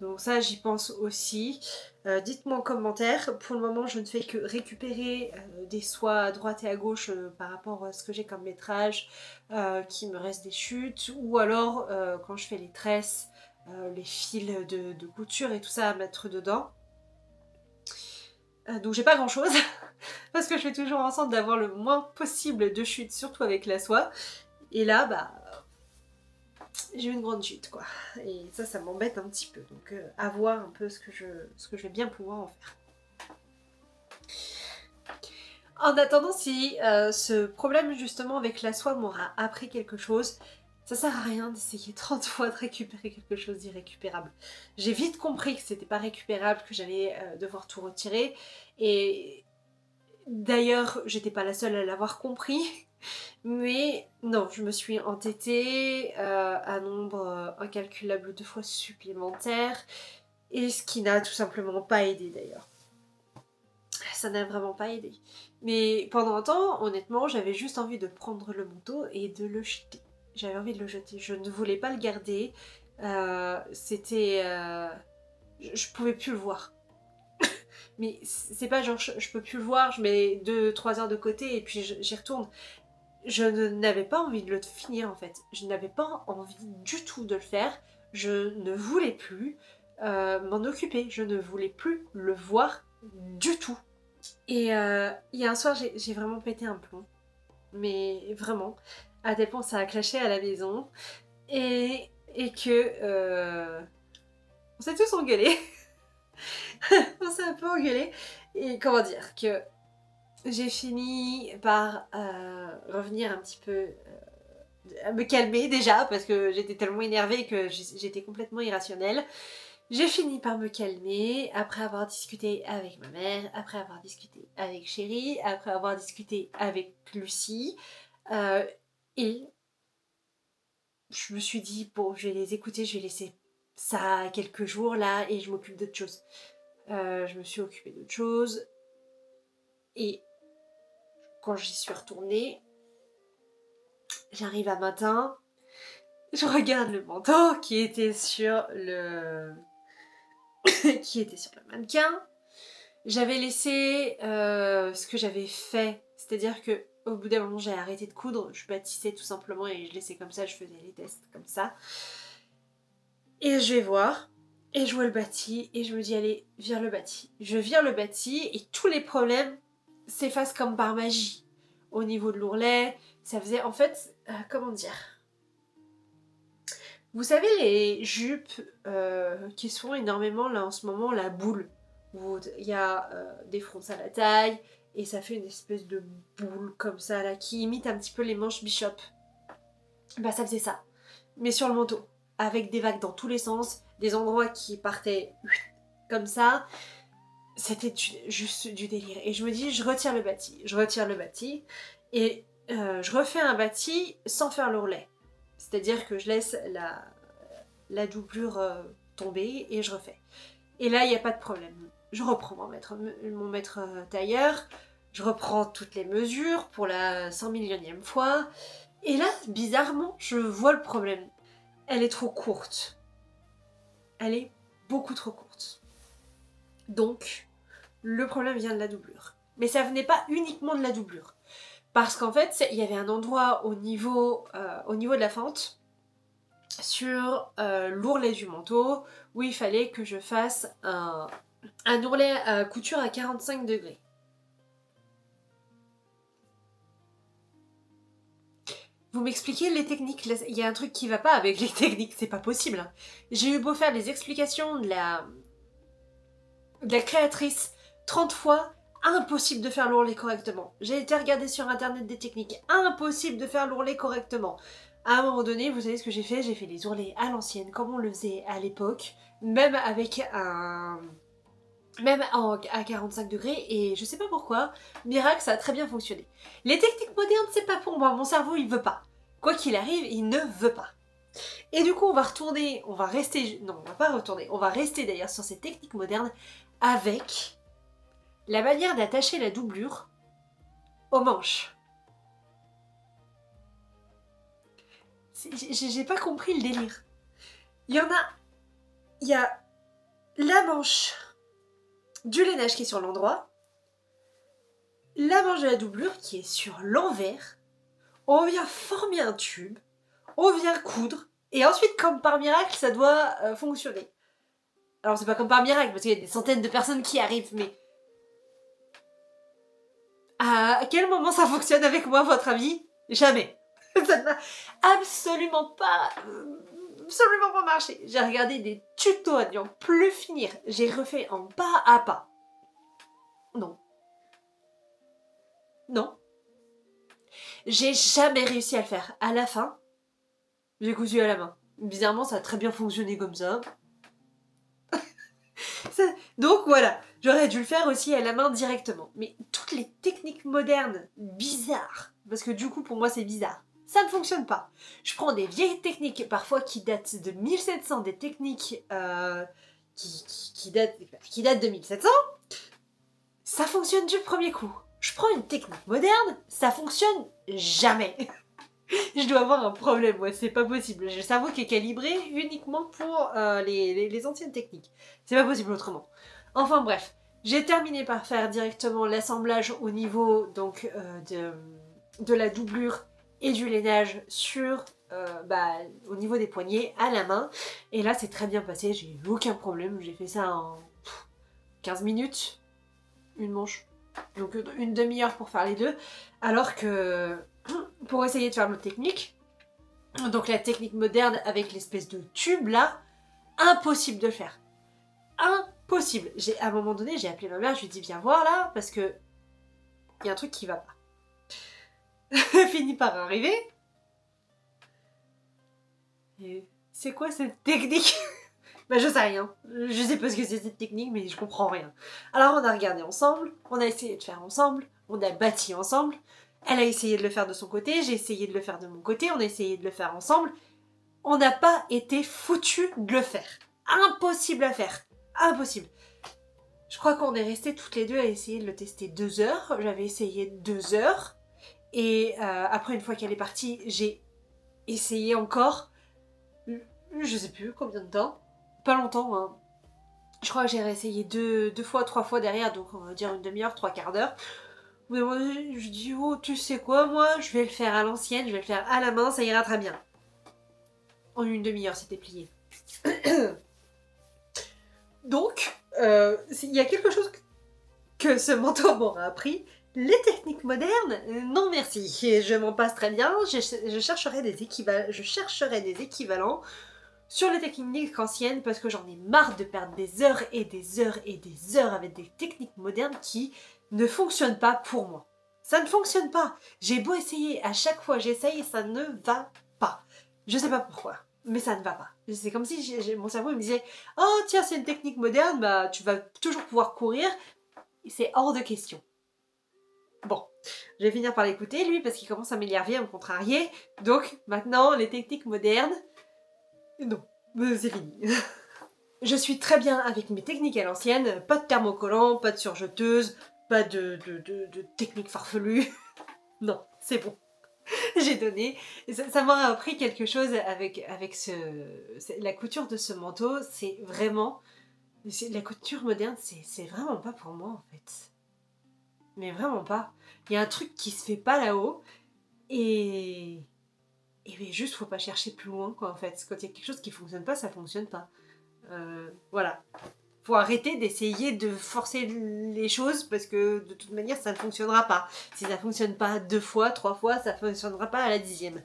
Donc ça, j'y pense aussi. Dites-moi en commentaire. Pour le moment, je ne fais que récupérer des soies à droite et à gauche par rapport à ce que j'ai comme métrage, qu'il me reste des chutes, ou alors quand je fais les tresses, les fils de couture et tout ça à mettre dedans. Donc j'ai pas grand chose, parce que je fais toujours en sorte d'avoir le moins possible de chutes, surtout avec la soie. Et là, bah, j'ai eu une grande chute, quoi. Et ça m'embête un petit peu. Donc à voir un peu ce que je vais bien pouvoir en faire. En attendant, si ce problème justement avec la soie m'aura appris quelque chose, ça sert à rien d'essayer 30 fois de récupérer quelque chose d'irrécupérable. J'ai vite compris que c'était pas récupérable, que j'allais devoir tout retirer. Et d'ailleurs, j'étais pas la seule à l'avoir compris. Mais non, je me suis entêtée un nombre incalculable de fois supplémentaire. Et ce qui n'a tout simplement pas aidé d'ailleurs. Ça n'a vraiment pas aidé. Mais pendant un temps, honnêtement, j'avais juste envie de prendre le manteau et de le jeter. J'avais envie de le jeter. Je ne voulais pas le garder. C'était... je pouvais plus le voir. Mais c'est pas genre je peux plus le voir, je mets 2-3 heures de côté et puis j'y retourne. Je n'avais pas envie de le finir en fait. Je n'avais pas envie du tout de le faire. Je ne voulais plus m'en occuper. Je ne voulais plus le voir du tout. Et il y a un soir, j'ai vraiment pété un plomb. Mais vraiment. À tel point, ça a clashé à la maison. Et que... on s'est tous engueulés. On s'est un peu engueulés. Et comment dire que j'ai fini par revenir un petit peu... à me calmer déjà, parce que j'étais tellement énervée que j'étais complètement irrationnelle. J'ai fini par me calmer après avoir discuté avec ma mère, après avoir discuté avec Chérie, après avoir discuté avec Lucie. Et je me suis dit, bon, je vais les écouter, je vais laisser ça quelques jours là et je m'occupe d'autre chose. Je me suis occupée d'autre chose. Et quand j'y suis retournée, j'arrive à matin, je regarde le manteau qui était sur le mannequin. J'avais laissé ce que j'avais fait, c'est-à-dire que au bout d'un moment j'ai arrêté de coudre, je bâtissais tout simplement et je laissais comme ça, je faisais les tests comme ça. Et je vais voir, et je vois le bâti, et je me dis allez, vire le bâti. Je vire le bâti et tous les problèmes s'effacent comme par magie. Au niveau de l'ourlet, ça faisait en fait, comment dire, vous savez les jupes qui se font énormément là en ce moment, la boule, où il y a des fronces à la taille et ça fait une espèce de boule comme ça là qui imite un petit peu les manches Bishop. Bah ça faisait ça, mais sur le manteau, avec des vagues dans tous les sens, des endroits qui partaient comme ça. C'était juste du délire. Et je me dis, je retire le bâti et je refais un bâti sans faire l'ourlet. C'est-à-dire que je laisse la doublure tomber et je refais. Et là, il n'y a pas de problème. Je reprends mon mètre tailleur, je reprends toutes les mesures pour la 100 millionième fois, et là, bizarrement, je vois le problème. Elle est trop courte. Elle est beaucoup trop courte. Donc, le problème vient de la doublure. Mais ça venait pas uniquement de la doublure. Parce qu'en fait, il y avait un endroit au niveau de la fente, sur l'ourlet du manteau, où il fallait que je fasse un ourlet à couture à 45 degrés. Vous m'expliquez les techniques, il y a un truc qui va pas avec les techniques, c'est pas possible. J'ai eu beau faire les explications de la créatrice 30 fois, impossible de faire l'ourlet correctement. J'ai été regarder sur internet des techniques, impossible de faire l'ourlet correctement. À un moment donné, vous savez ce que j'ai fait les ourlets à l'ancienne, comme on le faisait à l'époque, même avec à 45 degrés, et je sais pas pourquoi, miracle, ça a très bien fonctionné. Les techniques modernes, c'est pas pour moi, mon cerveau il veut pas. Quoi qu'il arrive, il ne veut pas. Et du coup, on va rester d'ailleurs sur ces techniques modernes avec la manière d'attacher la doublure aux manches. J'ai pas compris le délire. Il y a la manche du lainage qui est sur l'endroit, la manche de la doublure qui est sur l'envers, on vient former un tube, on vient coudre, et ensuite, comme par miracle, ça doit fonctionner. Alors c'est pas comme par miracle, parce qu'il y a des centaines de personnes qui arrivent, mais... À quel moment ça fonctionne avec moi, votre avis? Jamais. Ça ne va absolument pas marché. J'ai regardé des tutos à n'en plus finir. J'ai refait en pas à pas. Non. Non. J'ai jamais réussi à le faire. À la fin, j'ai cousu à la main. Bizarrement, ça a très bien fonctionné comme ça. Donc voilà, j'aurais dû le faire aussi à la main directement. Mais toutes les techniques modernes bizarres, parce que du coup pour moi c'est bizarre, ça ne fonctionne pas. Je prends des vieilles techniques parfois qui datent de 1700, des techniques qui datent de 1700, ça fonctionne du premier coup. Je prends une technique moderne, ça fonctionne jamais. Je dois avoir un problème, moi, c'est pas possible. J'ai le cerveau qui est calibré uniquement pour les anciennes techniques. C'est pas possible autrement. Enfin bref, j'ai terminé par faire directement l'assemblage au niveau donc de la doublure et du lainage sur au niveau des poignets à la main. Et là, c'est très bien passé, j'ai eu aucun problème. J'ai fait ça en 15 minutes, une manche. Donc une demi-heure pour faire les deux. Alors que pour essayer de faire l'autre technique, donc la technique moderne avec l'espèce de tube là, impossible de le faire. Impossible. À un moment donné, j'ai appelé ma mère, je lui ai dit viens voir là, parce que il y a un truc qui va pas. Fini par arriver. Et c'est quoi cette technique? Bah je sais rien. Je sais pas ce que c'est cette technique, mais je comprends rien. Alors on a regardé ensemble, on a essayé de faire ensemble, on a bâti ensemble. Elle a essayé de le faire de son côté, j'ai essayé de le faire de mon côté, on a essayé de le faire ensemble. On n'a pas été foutus de le faire. Impossible à faire. Impossible. Je crois qu'on est restés toutes les deux à essayer de le tester 2 heures. J'avais essayé 2 heures. Et après, une fois qu'elle est partie, j'ai essayé encore. Je sais plus combien de temps. Pas longtemps, hein. Je crois que j'ai réessayé 2 fois, 3 fois derrière, donc on va dire une demi-heure, 3/4 d'heure. Je dis, oh, tu sais quoi, moi, je vais le faire à l'ancienne, je vais le faire à la main, ça ira très bien. En une demi-heure, c'était plié. Donc, il y a quelque chose que ce mentor m'aura appris. Les techniques modernes, non merci. Je m'en passe très bien, je chercherai des équivalents sur les techniques anciennes parce que j'en ai marre de perdre des heures et des heures et des heures avec des techniques modernes qui ne fonctionnent pas pour moi. Ça ne fonctionne pas. J'ai beau essayer, à chaque fois j'essaye, ça ne va pas. Je sais pas pourquoi, mais ça ne va pas. C'est comme si mon cerveau me disait « Oh tiens, c'est une technique moderne, bah tu vas toujours pouvoir courir. » C'est hors de question. Bon, je vais finir par l'écouter lui parce qu'il commence à m'énerver, à me contrarier. Donc maintenant, les techniques modernes, non, c'est fini. Je suis très bien avec mes techniques à l'ancienne, pas de thermocollant, pas de surjeteuse, pas de technique farfelue. Non, c'est bon. J'ai donné. Ça m'a appris quelque chose avec la couture de ce manteau. C'est vraiment... La couture moderne, c'est vraiment pas pour moi en fait. Mais vraiment pas. Il y a un truc qui se fait pas là-haut. Et... Et bien juste, faut pas chercher plus loin quoi en fait. Quand il y a quelque chose qui fonctionne pas, ça fonctionne pas. Voilà. Faut arrêter d'essayer de forcer les choses parce que de toute manière ça ne fonctionnera pas. Si ça fonctionne pas 2 fois, 3 fois, ça fonctionnera pas à la 10e.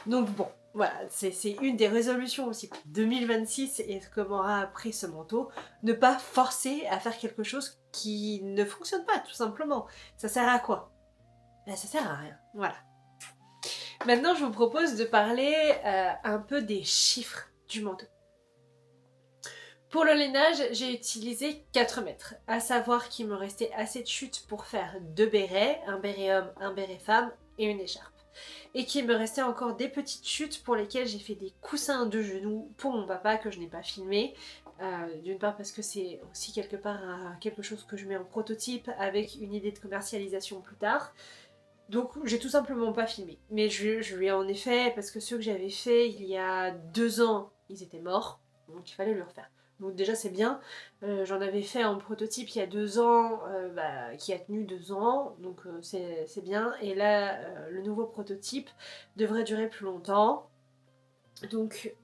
Donc bon, voilà, c'est une des résolutions aussi pour 2026 et ce que m'aura appris ce manteau, ne pas forcer à faire quelque chose qui ne fonctionne pas tout simplement. Ça sert à quoi? Ben, ça sert à rien, voilà. Maintenant je vous propose de parler un peu des chiffres du manteau. Pour le lainage, j'ai utilisé 4 mètres, à savoir qu'il me restait assez de chute pour faire 2 bérets, un béret homme, un béret femme et une écharpe. Et qu'il me restait encore des petites chutes pour lesquelles j'ai fait des coussins de genoux pour mon papa que je n'ai pas filmé. D'une part parce que c'est aussi quelque part quelque chose que je mets en prototype avec une idée de commercialisation plus tard. Donc j'ai tout simplement pas filmé. Mais je lui ai en effet, parce que ceux que j'avais fait il y a 2 ans, ils étaient morts, donc il fallait le refaire. Donc déjà c'est bien, j'en avais fait en prototype il y a 2 ans, qui a tenu 2 ans, donc c'est bien. Et là, le nouveau prototype devrait durer plus longtemps. Donc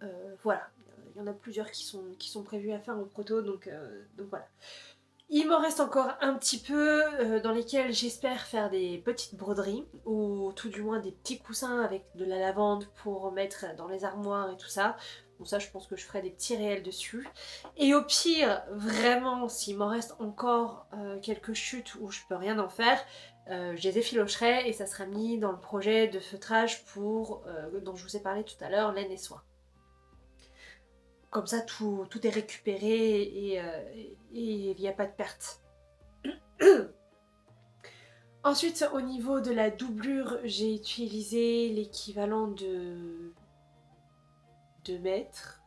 voilà, il y en a plusieurs qui sont prévus à faire en proto, donc voilà. Il m'en reste encore un petit peu dans lesquels j'espère faire des petites broderies ou tout du moins des petits coussins avec de la lavande pour mettre dans les armoires et tout ça. Bon ça je pense que je ferai des petits réels dessus. Et au pire, vraiment, s'il m'en reste encore quelques chutes où je peux rien en faire, je les effilocherai et ça sera mis dans le projet de feutrage pour dont je vous ai parlé tout à l'heure, laine et soie. Comme ça, tout est récupéré et il n'y a pas de perte. Ensuite, au niveau de la doublure, j'ai utilisé l'équivalent de 2 mètres.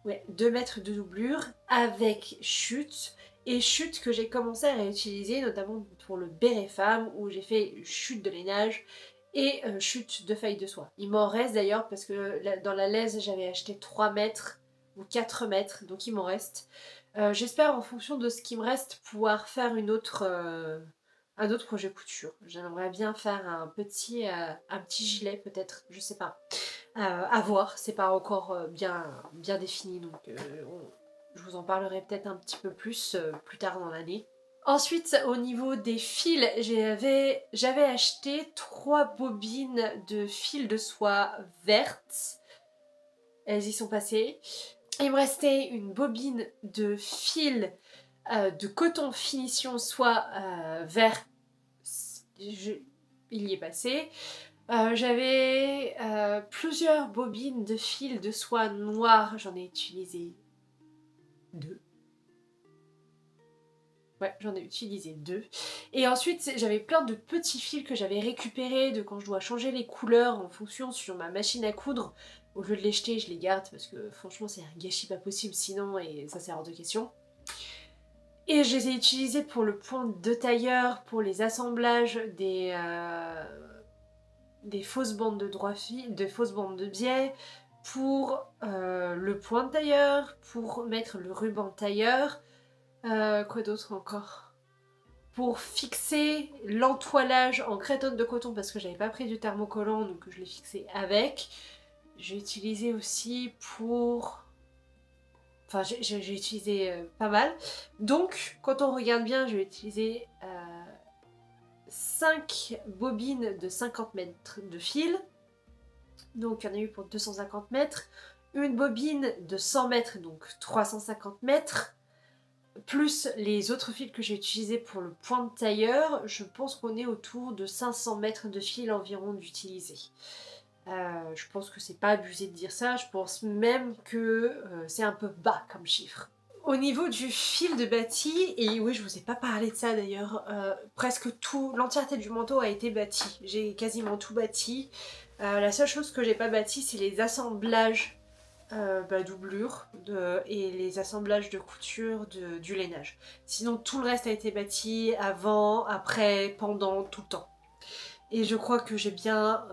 Ouais, 2 mètres de doublure avec chute. Et chute que j'ai commencé à réutiliser, notamment pour le béret femme, où j'ai fait chute de lainage et chute de feuilles de soie. Il m'en reste d'ailleurs parce que dans la laise j'avais acheté 3 mètres ou 4 mètres, donc il m'en reste. J'espère en fonction de ce qui me reste pouvoir faire un autre projet couture. J'aimerais bien faire un petit gilet peut-être, je sais pas. À voir, c'est pas encore bien défini, donc je vous en parlerai peut-être un petit peu plus tard dans l'année. Ensuite, au niveau des fils, j'avais acheté 3 bobines de fil de soie verte. Elles y sont passées. Il me restait une bobine de fil de coton finition soie vert. Il y est passé. J'avais plusieurs bobines de fil de soie noire. J'en ai utilisé 2. Ouais, j'en ai utilisé 2. Et ensuite, j'avais plein de petits fils que j'avais récupérés de quand je dois changer les couleurs en fonction sur ma machine à coudre. Au lieu de les jeter, je les garde parce que franchement, c'est un gâchis pas possible sinon et ça c'est hors de question. Et je les ai utilisés pour le point de tailleur, pour les assemblages des fausses bandes de droit fil, des fausses bandes de biais, pour le point de tailleur, pour mettre le ruban de tailleur. Quoi d'autre encore? Pour fixer l'entoilage en crétonne de coton parce que j'avais pas pris du thermocollant donc je l'ai fixé avec. J'ai utilisé aussi pour... Enfin j'ai utilisé pas mal. Donc quand on regarde bien j'ai utilisé 5 bobines de 50 mètres de fil. Donc il y en a eu pour 250 mètres. Une bobine de 100 mètres donc 350 mètres. Plus les autres fils que j'ai utilisés pour le point de tailleur, je pense qu'on est autour de 500 mètres de fil environ d'utilisé. Je pense que c'est pas abusé de dire ça, je pense même que c'est un peu bas comme chiffre. Au niveau du fil de bâti, et oui je vous ai pas parlé de ça d'ailleurs, presque l'entièreté du manteau a été bâti. J'ai quasiment tout bâti. La seule chose que j'ai pas bâti c'est les assemblages doublure et les assemblages de couture du lainage. Sinon tout le reste a été bâti avant, après, pendant, tout le temps. Et je crois que j'ai bien...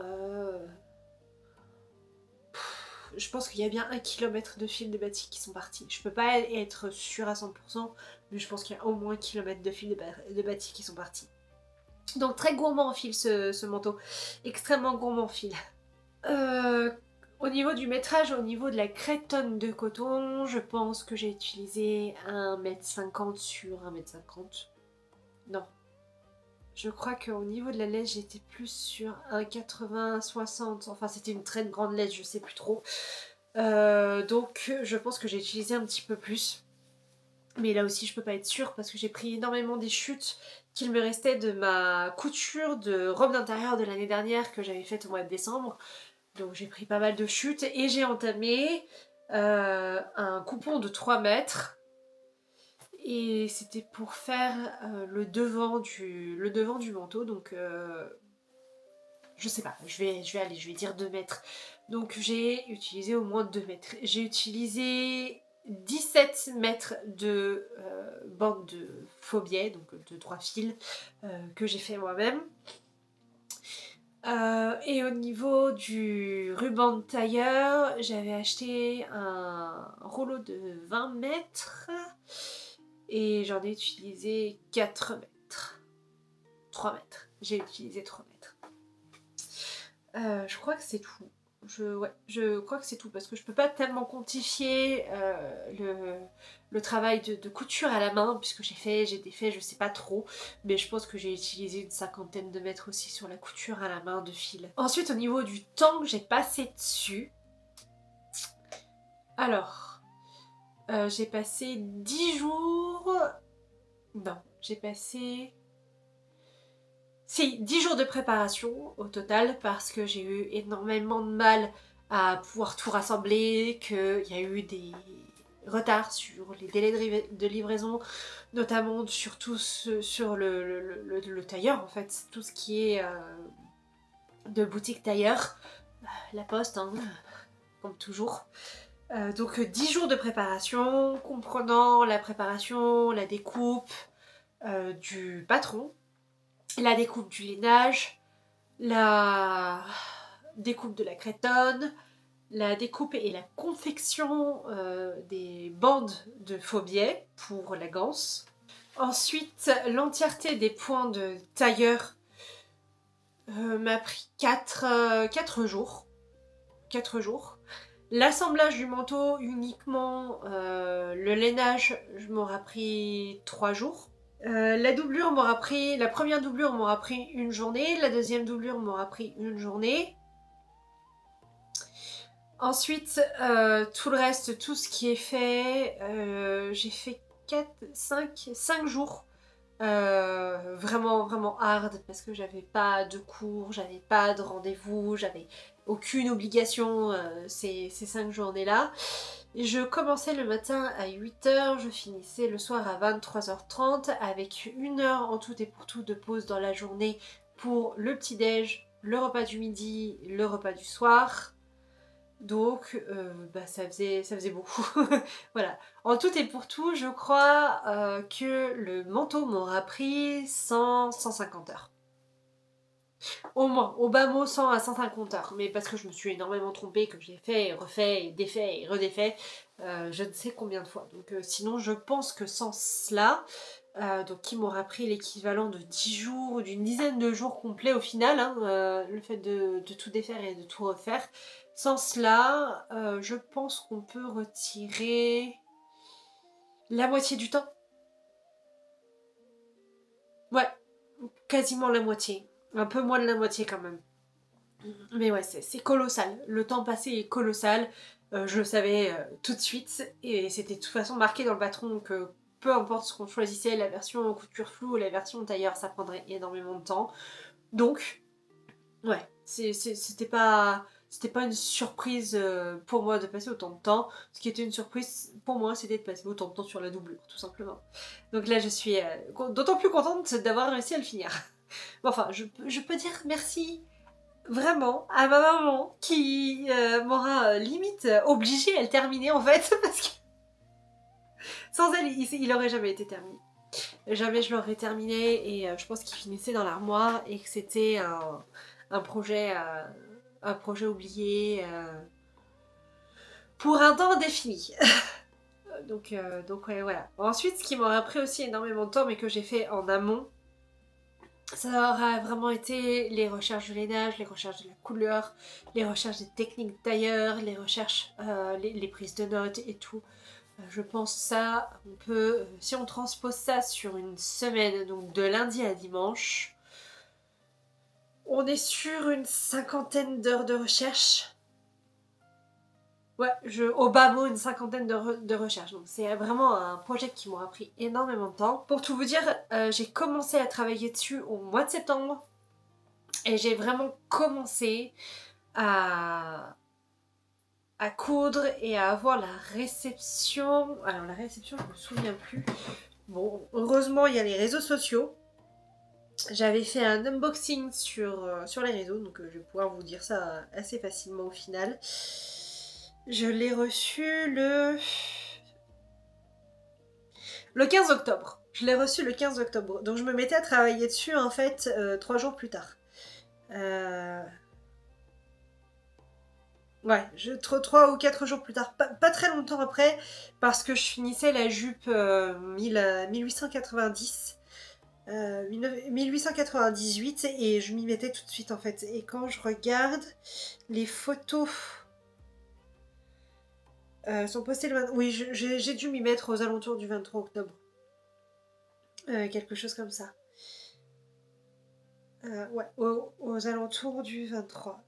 je pense qu'il y a bien 1 kilomètre de fils de bâti qui sont partis. Je peux pas être sûre à 100%, mais je pense qu'il y a au moins 1 kilomètre de fils de bâti qui sont partis. Donc très gourmand en fil ce manteau. Extrêmement gourmand en fil. Au niveau du métrage, au niveau de la crétonne de coton, je pense que j'ai utilisé 1,50 m sur 1,50 m. Non. Je crois qu'au niveau de la laisse, j'étais plus sur 1,80 m, 60. Enfin, c'était une très grande laisse, je sais plus trop. Donc, je pense que j'ai utilisé un petit peu plus. Mais là aussi, je peux pas être sûre parce que j'ai pris énormément des chutes qu'il me restait de ma couture de robe d'intérieur de l'année dernière que j'avais faite au mois de décembre. Donc j'ai pris pas mal de chutes et j'ai entamé un coupon de 3 mètres. Et c'était pour faire le devant du manteau. Donc je sais pas, je vais dire 2 mètres. Donc j'ai utilisé au moins 2 mètres. J'ai utilisé 17 mètres de bande de faux biais, donc de 3 fils, que j'ai fait moi-même. Et au niveau du ruban de tailleur, j'avais acheté un rouleau de 20 mètres et j'en ai utilisé 4 mètres. 3 mètres. J'ai utilisé 3 mètres. Je crois que c'est tout. Je crois que c'est tout parce que je peux pas tellement quantifier le travail de couture à la main puisque j'ai défait, je sais pas trop, mais je pense que j'ai utilisé une 50aine de mètres aussi sur la couture à la main de fil. Ensuite, au niveau du temps que j'ai passé dessus, alors j'ai passé 10 jours. Non, j'ai passé. Si, 10 jours de préparation au total parce que j'ai eu énormément de mal à pouvoir tout rassembler, qu'il y a eu des retards sur les délais de livraison, notamment surtout sur le tailleur en fait, tout ce qui est de boutique tailleur, la poste, hein, comme toujours. Donc 10 jours de préparation, comprenant la préparation, la découpe du patron, la découpe du lainage, la découpe de la crétonne, la découpe et la confection des bandes de faux biais pour la ganse. Ensuite, l'entièreté des points de tailleur m'a pris 4 jours. 4 jours. L'assemblage du manteau uniquement, le lainage, m'aura pris 3 jours. La première doublure m'aura pris 1 journée, la deuxième doublure m'aura pris 1 journée. Ensuite, tout le reste, tout ce qui est fait, j'ai fait 5 jours. Vraiment, vraiment hard parce que j'avais pas de cours, j'avais pas de rendez-vous, j'avais aucune obligation ces 5 journées-là. Je commençais le matin à 8h, je finissais le soir à 23h30 avec 1 heure en tout et pour tout de pause dans la journée pour le petit-déj, le repas du midi, le repas du soir. Donc ça faisait beaucoup. Voilà. En tout et pour tout, je crois que le manteau m'aura pris 150 heures. Au moins, au bas mot 100 à 150 heures. Mais parce que je me suis énormément trompée, que j'ai fait et refait et défait et redéfait je ne sais combien de fois. Donc sinon, je pense que sans cela, donc qui m'aura pris l'équivalent de 10 jours ou d'une dizaine de jours complets au final, hein, le fait de tout défaire et de tout refaire. Sans cela, je pense qu'on peut retirer la moitié du temps. Ouais, quasiment la moitié. Un peu moins de la moitié quand même. Mais ouais, c'est colossal. Le temps passé est colossal. Je le savais tout de suite. Et c'était de toute façon marqué dans le patron que peu importe ce qu'on choisissait, la version couture floue ou la version tailleur, ça prendrait énormément de temps. Donc, ouais, c'était pas une surprise pour moi de passer autant de temps. Ce qui était une surprise pour moi, c'était de passer autant de temps sur la doublure, tout simplement. Donc là, je suis d'autant plus contente d'avoir réussi à le finir. Bon, enfin, je peux dire merci vraiment à ma maman qui m'aura limite obligée à le terminer en fait parce que sans elle il aurait jamais été terminé. Jamais je l'aurais terminé et je pense qu'il finissait dans l'armoire et que c'était un projet oublié pour un temps indéfini. Donc ouais, voilà. Ensuite, ce qui m'aura pris aussi énormément de temps mais que j'ai fait en amont, ça aura vraiment été les recherches du lainage, les recherches de la couleur, les recherches des techniques d'ailleurs, les recherches, les prises de notes et tout. Je pense ça, on peut, si on transpose ça sur une semaine, donc de lundi à dimanche, on est sur une 50aine d'heures de recherche. Ouais, au bas mot, une 50aine de recherches. Donc c'est vraiment un projet qui m'aura pris énormément de temps. Pour tout vous dire, j'ai commencé à travailler dessus au mois de septembre. Et j'ai vraiment commencé à coudre et à avoir la réception. Alors la réception, je me souviens plus. Bon, heureusement, il y a les réseaux sociaux. J'avais fait un unboxing sur les réseaux, donc je vais pouvoir vous dire ça assez facilement au final. Je l'ai reçu le 15 octobre. Je l'ai reçu le 15 octobre. Donc je me mettais à travailler dessus en fait 3 jours plus tard. Ouais, 3 ou 4 jours plus tard. Pas très longtemps après, parce que je finissais la jupe 1890. 1898 et je m'y mettais tout de suite en fait. Et quand je regarde les photos sont postées le 20... Oui, j'ai dû m'y mettre aux alentours du 23 octobre. Quelque chose comme ça. Ouais, aux alentours du 23.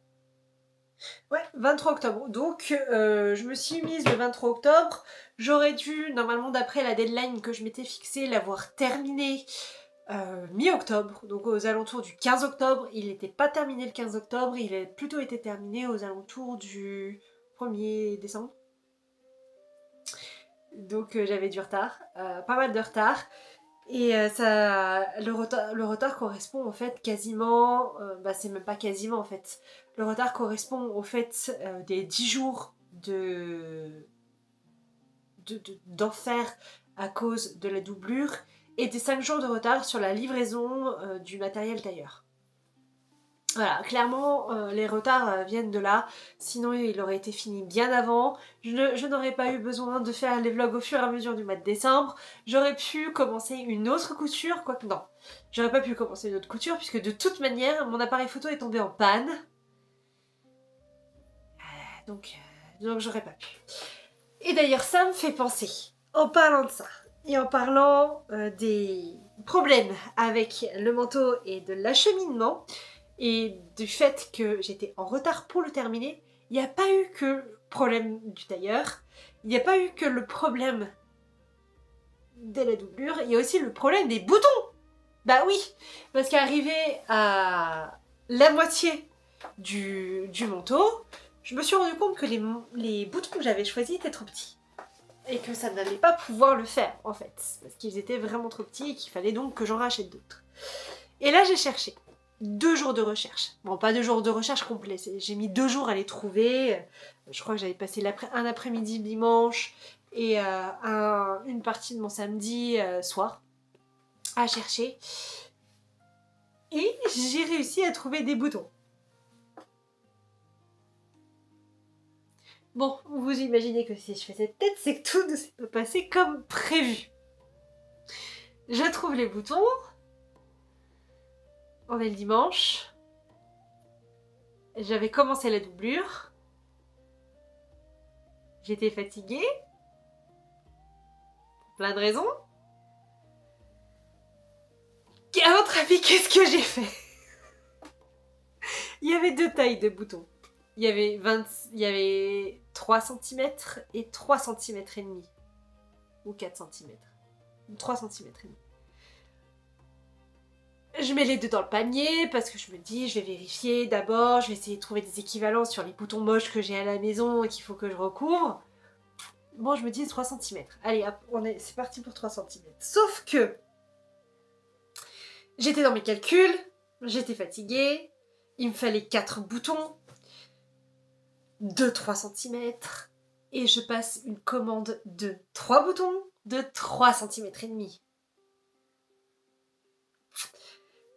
Ouais, 23 octobre. Donc, je me suis mise le 23 octobre. J'aurais dû, normalement, d'après la deadline que je m'étais fixée, l'avoir terminée mi-octobre, donc aux alentours du 15 octobre. Il n'était pas terminé le 15 octobre, il a plutôt été terminé aux alentours du 1er décembre. Donc j'avais du retard, pas mal de retard. Et le retard correspond en fait quasiment, c'est même pas quasiment en fait. Le retard correspond au fait des 10 jours d'enfer à cause de la doublure et des 5 jours de retard sur la livraison du matériel tailleur. Voilà, clairement, les retards viennent de là, sinon il aurait été fini bien avant. Je n'aurais pas eu besoin de faire les vlogs au fur et à mesure du mois de décembre. J'aurais pu commencer une autre couture, quoique non. J'aurais pas pu commencer une autre couture, puisque de toute manière, mon appareil photo est tombé en panne. Donc j'aurais pas pu. Et d'ailleurs, ça me fait penser, en parlant de ça, et en parlant des problèmes avec le manteau et de l'acheminement, et du fait que j'étais en retard pour le terminer, il n'y a pas eu que le problème du tailleur, il n'y a pas eu que le problème de la doublure, il y a aussi le problème des boutons. Bah oui, parce qu'arrivé à la moitié du manteau, je me suis rendu compte que les boutons que j'avais choisis étaient trop petits. Et que ça n'allait pas pouvoir le faire, en fait. Parce qu'ils étaient vraiment trop petits et qu'il fallait donc que j'en rachète d'autres. Et là, j'ai cherché. 2 jours de recherche. Bon, pas 2 jours de recherche complet. J'ai mis 2 jours à les trouver. Je crois que j'avais passé un après-midi dimanche et une partie de mon samedi soir à chercher. Et j'ai réussi à trouver des boutons. Bon, vous imaginez que si je fais cette tête, c'est que tout ne s'est pas passé comme prévu. Je trouve les boutons. On est le dimanche. J'avais commencé la doublure. J'étais fatiguée. Plein de raisons. À votre avis, qu'est-ce que j'ai fait? Il y avait 2 tailles de boutons. Il y avait 3 cm et 3 cm et demi. Ou 4 cm. 3 cm et demi. Je mets les deux dans le panier parce que je me dis, je vais vérifier d'abord, je vais essayer de trouver des équivalents sur les boutons moches que j'ai à la maison et qu'il faut que je recouvre. Bon, je me dis 3 cm. Allez, hop, c'est parti pour 3 cm. Sauf que j'étais dans mes calculs, j'étais fatiguée, Il me fallait 4 boutons de 3 cm et je passe une commande de 3 boutons de 3 cm et demi.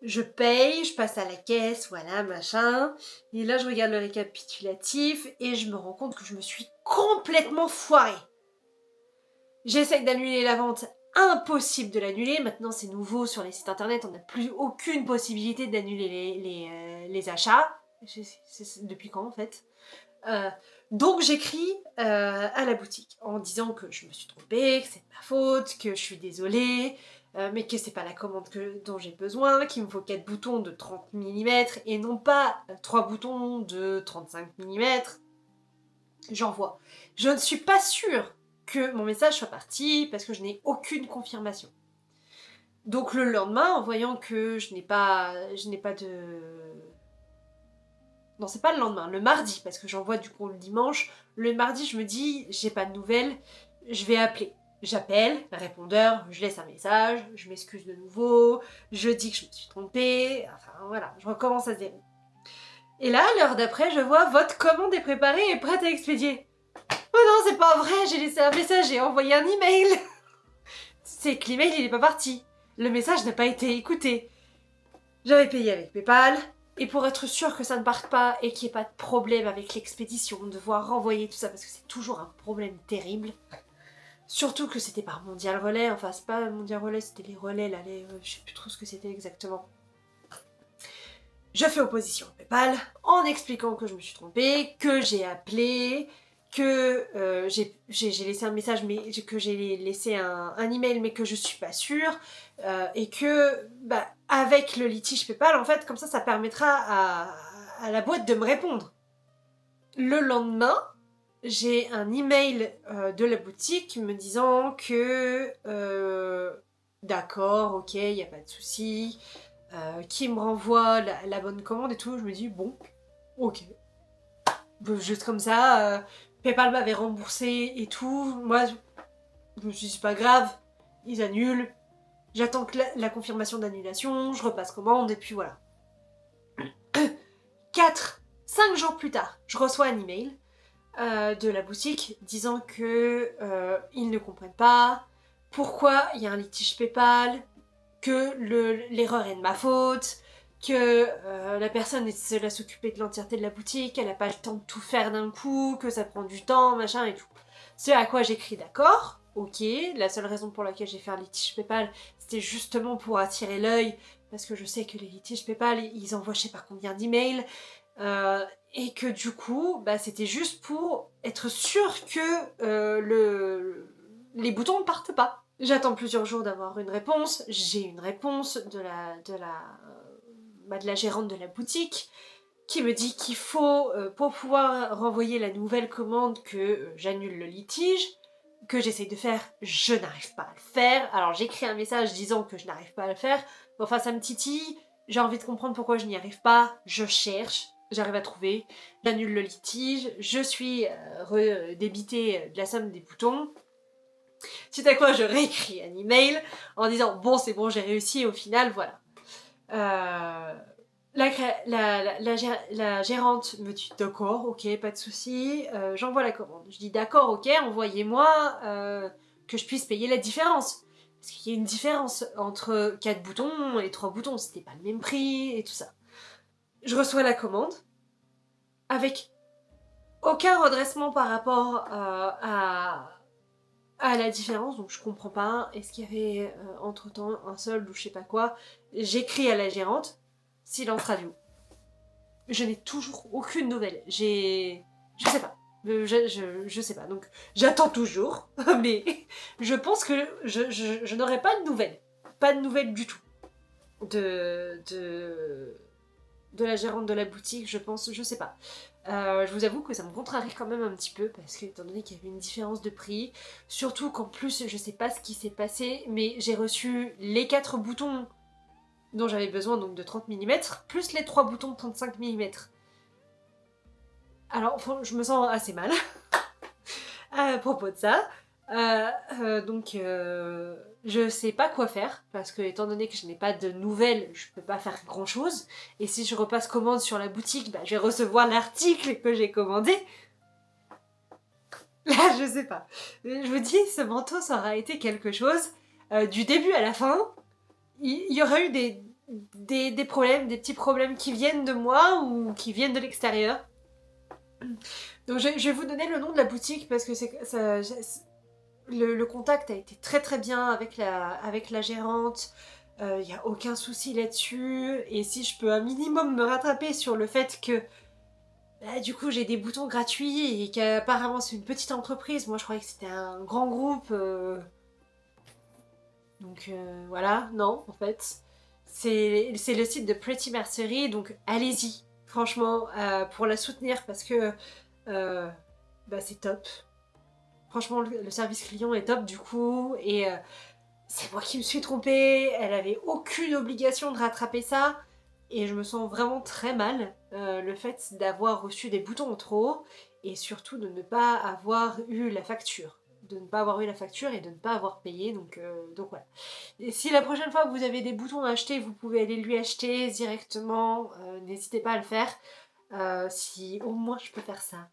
Je paye, je passe à la caisse, voilà, machin. Et là, je regarde le récapitulatif et je me rends compte que je me suis complètement foirée. J'essaie d'annuler la vente, impossible de l'annuler. Maintenant, c'est nouveau sur les sites internet, on n'a plus aucune possibilité d'annuler les achats. Depuis quand, en fait? Donc j'écris à la boutique en disant que je me suis trompée, que c'est de ma faute, que je suis désolée, mais que c'est pas la commande dont j'ai besoin, qu'il me faut 4 boutons de 30 mm et non pas 3 boutons de 35 mm. J'envoie. Je ne suis pas sûre que mon message soit parti parce que je n'ai aucune confirmation. Donc le lendemain, en voyant que je n'ai pas de... Non, c'est pas le lendemain, le mardi, parce que j'envoie du coup le dimanche. Le mardi, je me dis, j'ai pas de nouvelles, je vais appeler. J'appelle, répondeur, je laisse un message, je m'excuse de nouveau, je dis que je me suis trompée, enfin voilà, je recommence à zéro. Et là, l'heure d'après, je vois, votre commande est préparée et prête à expédier. Oh non, c'est pas vrai, j'ai laissé un message, j'ai envoyé un email. C'est que l'email, il est pas parti. Le message n'a pas été écouté. J'avais payé avec PayPal. Et pour être sûr que ça ne parte pas et qu'il n'y ait pas de problème avec l'expédition, devoir renvoyer tout ça, parce que c'est toujours un problème terrible. Surtout que c'était par Mondial Relais, enfin c'est pas Mondial Relais, c'était les relais là, je sais plus trop ce que c'était exactement. Je fais opposition à PayPal en expliquant que je me suis trompée, que j'ai appelé, que j'ai laissé un message, mais que j'ai laissé un email, mais que je suis pas sûre, et que avec le litige PayPal, en fait, comme ça permettra à la boîte de me répondre. Le lendemain, j'ai un email de la boutique me disant que d'accord, ok, il n'y a pas de souci, qui me renvoie la bonne commande et tout. Je me dis bon, ok. Juste comme ça, PayPal m'avait remboursé et tout. Moi, je me suis dit c'est pas grave, ils annulent. J'attends que la confirmation d'annulation, je repasse commande et puis voilà. 5 jours plus tard, je reçois un email de la boutique disant que ils ne comprennent pas pourquoi il y a un litige PayPal, que l'erreur est de ma faute, que la personne est seule à s'occuper de l'entièreté de la boutique, elle n'a pas le temps de tout faire d'un coup, que ça prend du temps, machin et tout. Ce à quoi j'écris d'accord, ok, la seule raison pour laquelle j'ai fait un litige PayPal, c'était justement pour attirer l'œil, parce que je sais que les litiges PayPal, ils envoient je sais pas combien d'emails, et que du coup, c'était juste pour être sûr que les boutons ne partent pas. J'attends plusieurs jours d'avoir une réponse. J'ai une réponse de la gérante de la boutique qui me dit qu'il faut, pour pouvoir renvoyer la nouvelle commande, que j'annule le litige, que j'essaye de faire, je n'arrive pas à le faire. Alors j'écris un message disant que je n'arrive pas à le faire. Enfin, ça me titille, j'ai envie de comprendre pourquoi je n'y arrive pas, je cherche, j'arrive à trouver, j'annule le litige, je suis débitée de la somme des boutons. Suite à quoi je réécris un email en disant bon c'est bon j'ai réussi au final voilà. La gérante me dit d'accord ok pas de souci, j'envoie la commande. Je dis d'accord ok envoyez-moi que je puisse payer la différence. Parce qu'il y a une différence entre 4 boutons et 3 boutons, c'était pas le même prix et tout ça. Je reçois la commande avec aucun redressement par rapport à la différence, donc je comprends pas. Est-ce qu'il y avait entre-temps un solde ou je sais pas quoi? J'écris à la gérante, silence radio. Je n'ai toujours aucune nouvelle. Je sais pas. Je sais pas. Donc j'attends toujours, mais je pense que je n'aurai pas de nouvelles. Pas de nouvelles du tout. De la gérante de la boutique, je pense, je sais pas. Je vous avoue que ça me contrarie quand même un petit peu parce que étant donné qu'il y avait une différence de prix, surtout qu'en plus je sais pas ce qui s'est passé, mais j'ai reçu les 4 boutons dont j'avais besoin, donc de 30 mm, plus les 3 boutons de 35 mm. Alors je me sens assez mal à propos de ça. Je sais pas quoi faire, parce que étant donné que je n'ai pas de nouvelles, je peux pas faire grand chose. Et si je repasse commande sur la boutique, bah, je vais recevoir l'article que j'ai commandé. Là, je sais pas. Je vous dis, ce manteau, ça aura été quelque chose. Du début à la fin, il y aura eu des problèmes, des petits problèmes qui viennent de moi ou qui viennent de l'extérieur. Donc je vais vous donner le nom de la boutique parce que le contact a été très très bien avec la gérante. Il n'y a aucun souci là-dessus. Et si je peux un minimum me rattraper sur le fait que bah, du coup j'ai des boutons gratuits et qu'apparemment c'est une petite entreprise, moi je croyais que c'était un grand groupe. Donc voilà, non en fait. C'est le site de Pretty Mercery, donc allez-y. Franchement, pour la soutenir parce que bah, c'est top. Franchement, le service client est top du coup, et c'est moi qui me suis trompée, elle avait aucune obligation de rattraper ça, et je me sens vraiment très mal, le fait d'avoir reçu des boutons en trop, et surtout de ne pas avoir eu la facture. De ne pas avoir eu la facture et de ne pas avoir payé, donc voilà. Et si la prochaine fois vous avez des boutons à acheter, vous pouvez aller lui acheter directement, n'hésitez pas à le faire. Si au moins je peux faire ça,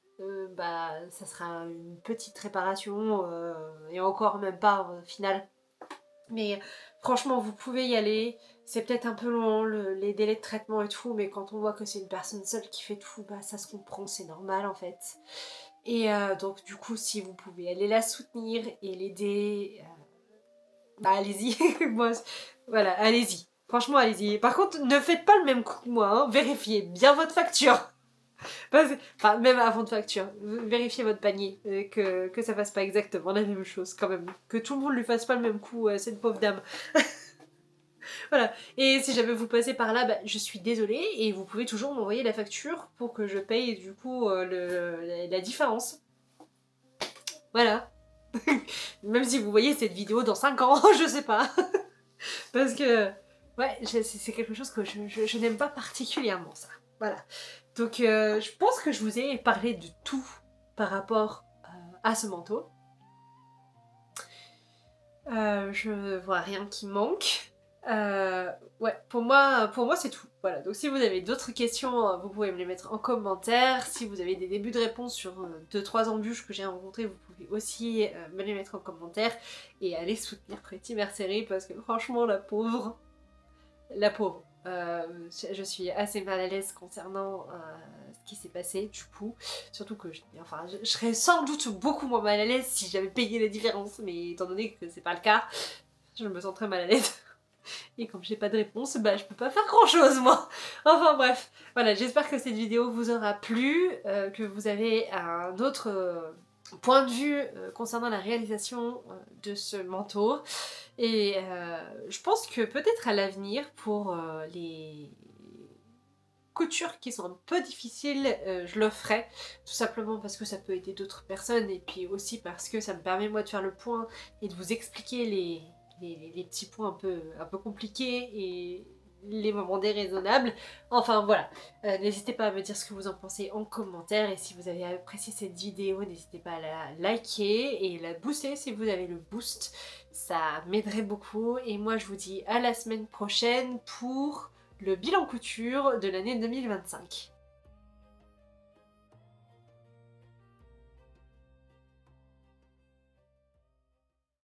bah ça sera une petite réparation, et encore même pas au final. Mais franchement, vous pouvez y aller. C'est peut-être un peu long, les délais de traitement et tout, mais quand on voit que c'est une personne seule qui fait tout, bah ça se comprend, c'est normal en fait. Et donc du coup, si vous pouvez aller la soutenir et l'aider, bah allez-y. Moi, voilà, allez-y. Franchement, allez-y. Par contre, ne faites pas le même coup que moi, hein. Vérifiez bien votre facture. Enfin, même avant de facture, vérifiez votre panier, que ça fasse pas exactement la même chose quand même. Que tout le monde lui fasse pas le même coup à cette pauvre dame. Voilà. Et si jamais vous passez par là, bah, je suis désolée, et vous pouvez toujours m'envoyer la facture pour que je paye du coup la différence. Voilà. Même si vous voyez cette vidéo dans 5 ans, je sais pas. Parce que, ouais, c'est quelque chose que je n'aime pas particulièrement, ça. Voilà. Donc, je pense que je vous ai parlé de tout par rapport à ce manteau. Je vois rien qui manque. Ouais, pour moi c'est tout. Voilà, donc si vous avez d'autres questions, vous pouvez me les mettre en commentaire. Si vous avez des débuts de réponse sur 2-3 embûches que j'ai rencontrées, vous pouvez aussi me les mettre en commentaire. Et aller soutenir Pretty Mercery parce que franchement, la pauvre. La pauvre. Je suis assez mal à l'aise concernant ce qui s'est passé du coup. Surtout que je serais sans doute beaucoup moins mal à l'aise si j'avais payé la différence. Mais étant donné que c'est pas le cas, je me sens très mal à l'aise. Et comme j'ai pas de réponse, bah je peux pas faire grand chose moi. Enfin bref, voilà, j'espère que cette vidéo vous aura plu, que vous avez un autre point de vue concernant la réalisation de ce manteau. Et je pense que peut-être à l'avenir, pour les coutures qui sont un peu difficiles, je le ferai, tout simplement parce que ça peut aider d'autres personnes, et puis aussi parce que ça me permet moi de faire le point et de vous expliquer les petits points un peu compliqués et les moments déraisonnables. Enfin voilà, n'hésitez pas à me dire ce que vous en pensez en commentaire, et si vous avez apprécié cette vidéo, n'hésitez pas à la liker et la booster si vous avez le boost, ça m'aiderait beaucoup. Et moi je vous dis à la semaine prochaine pour le bilan couture de l'année 2025.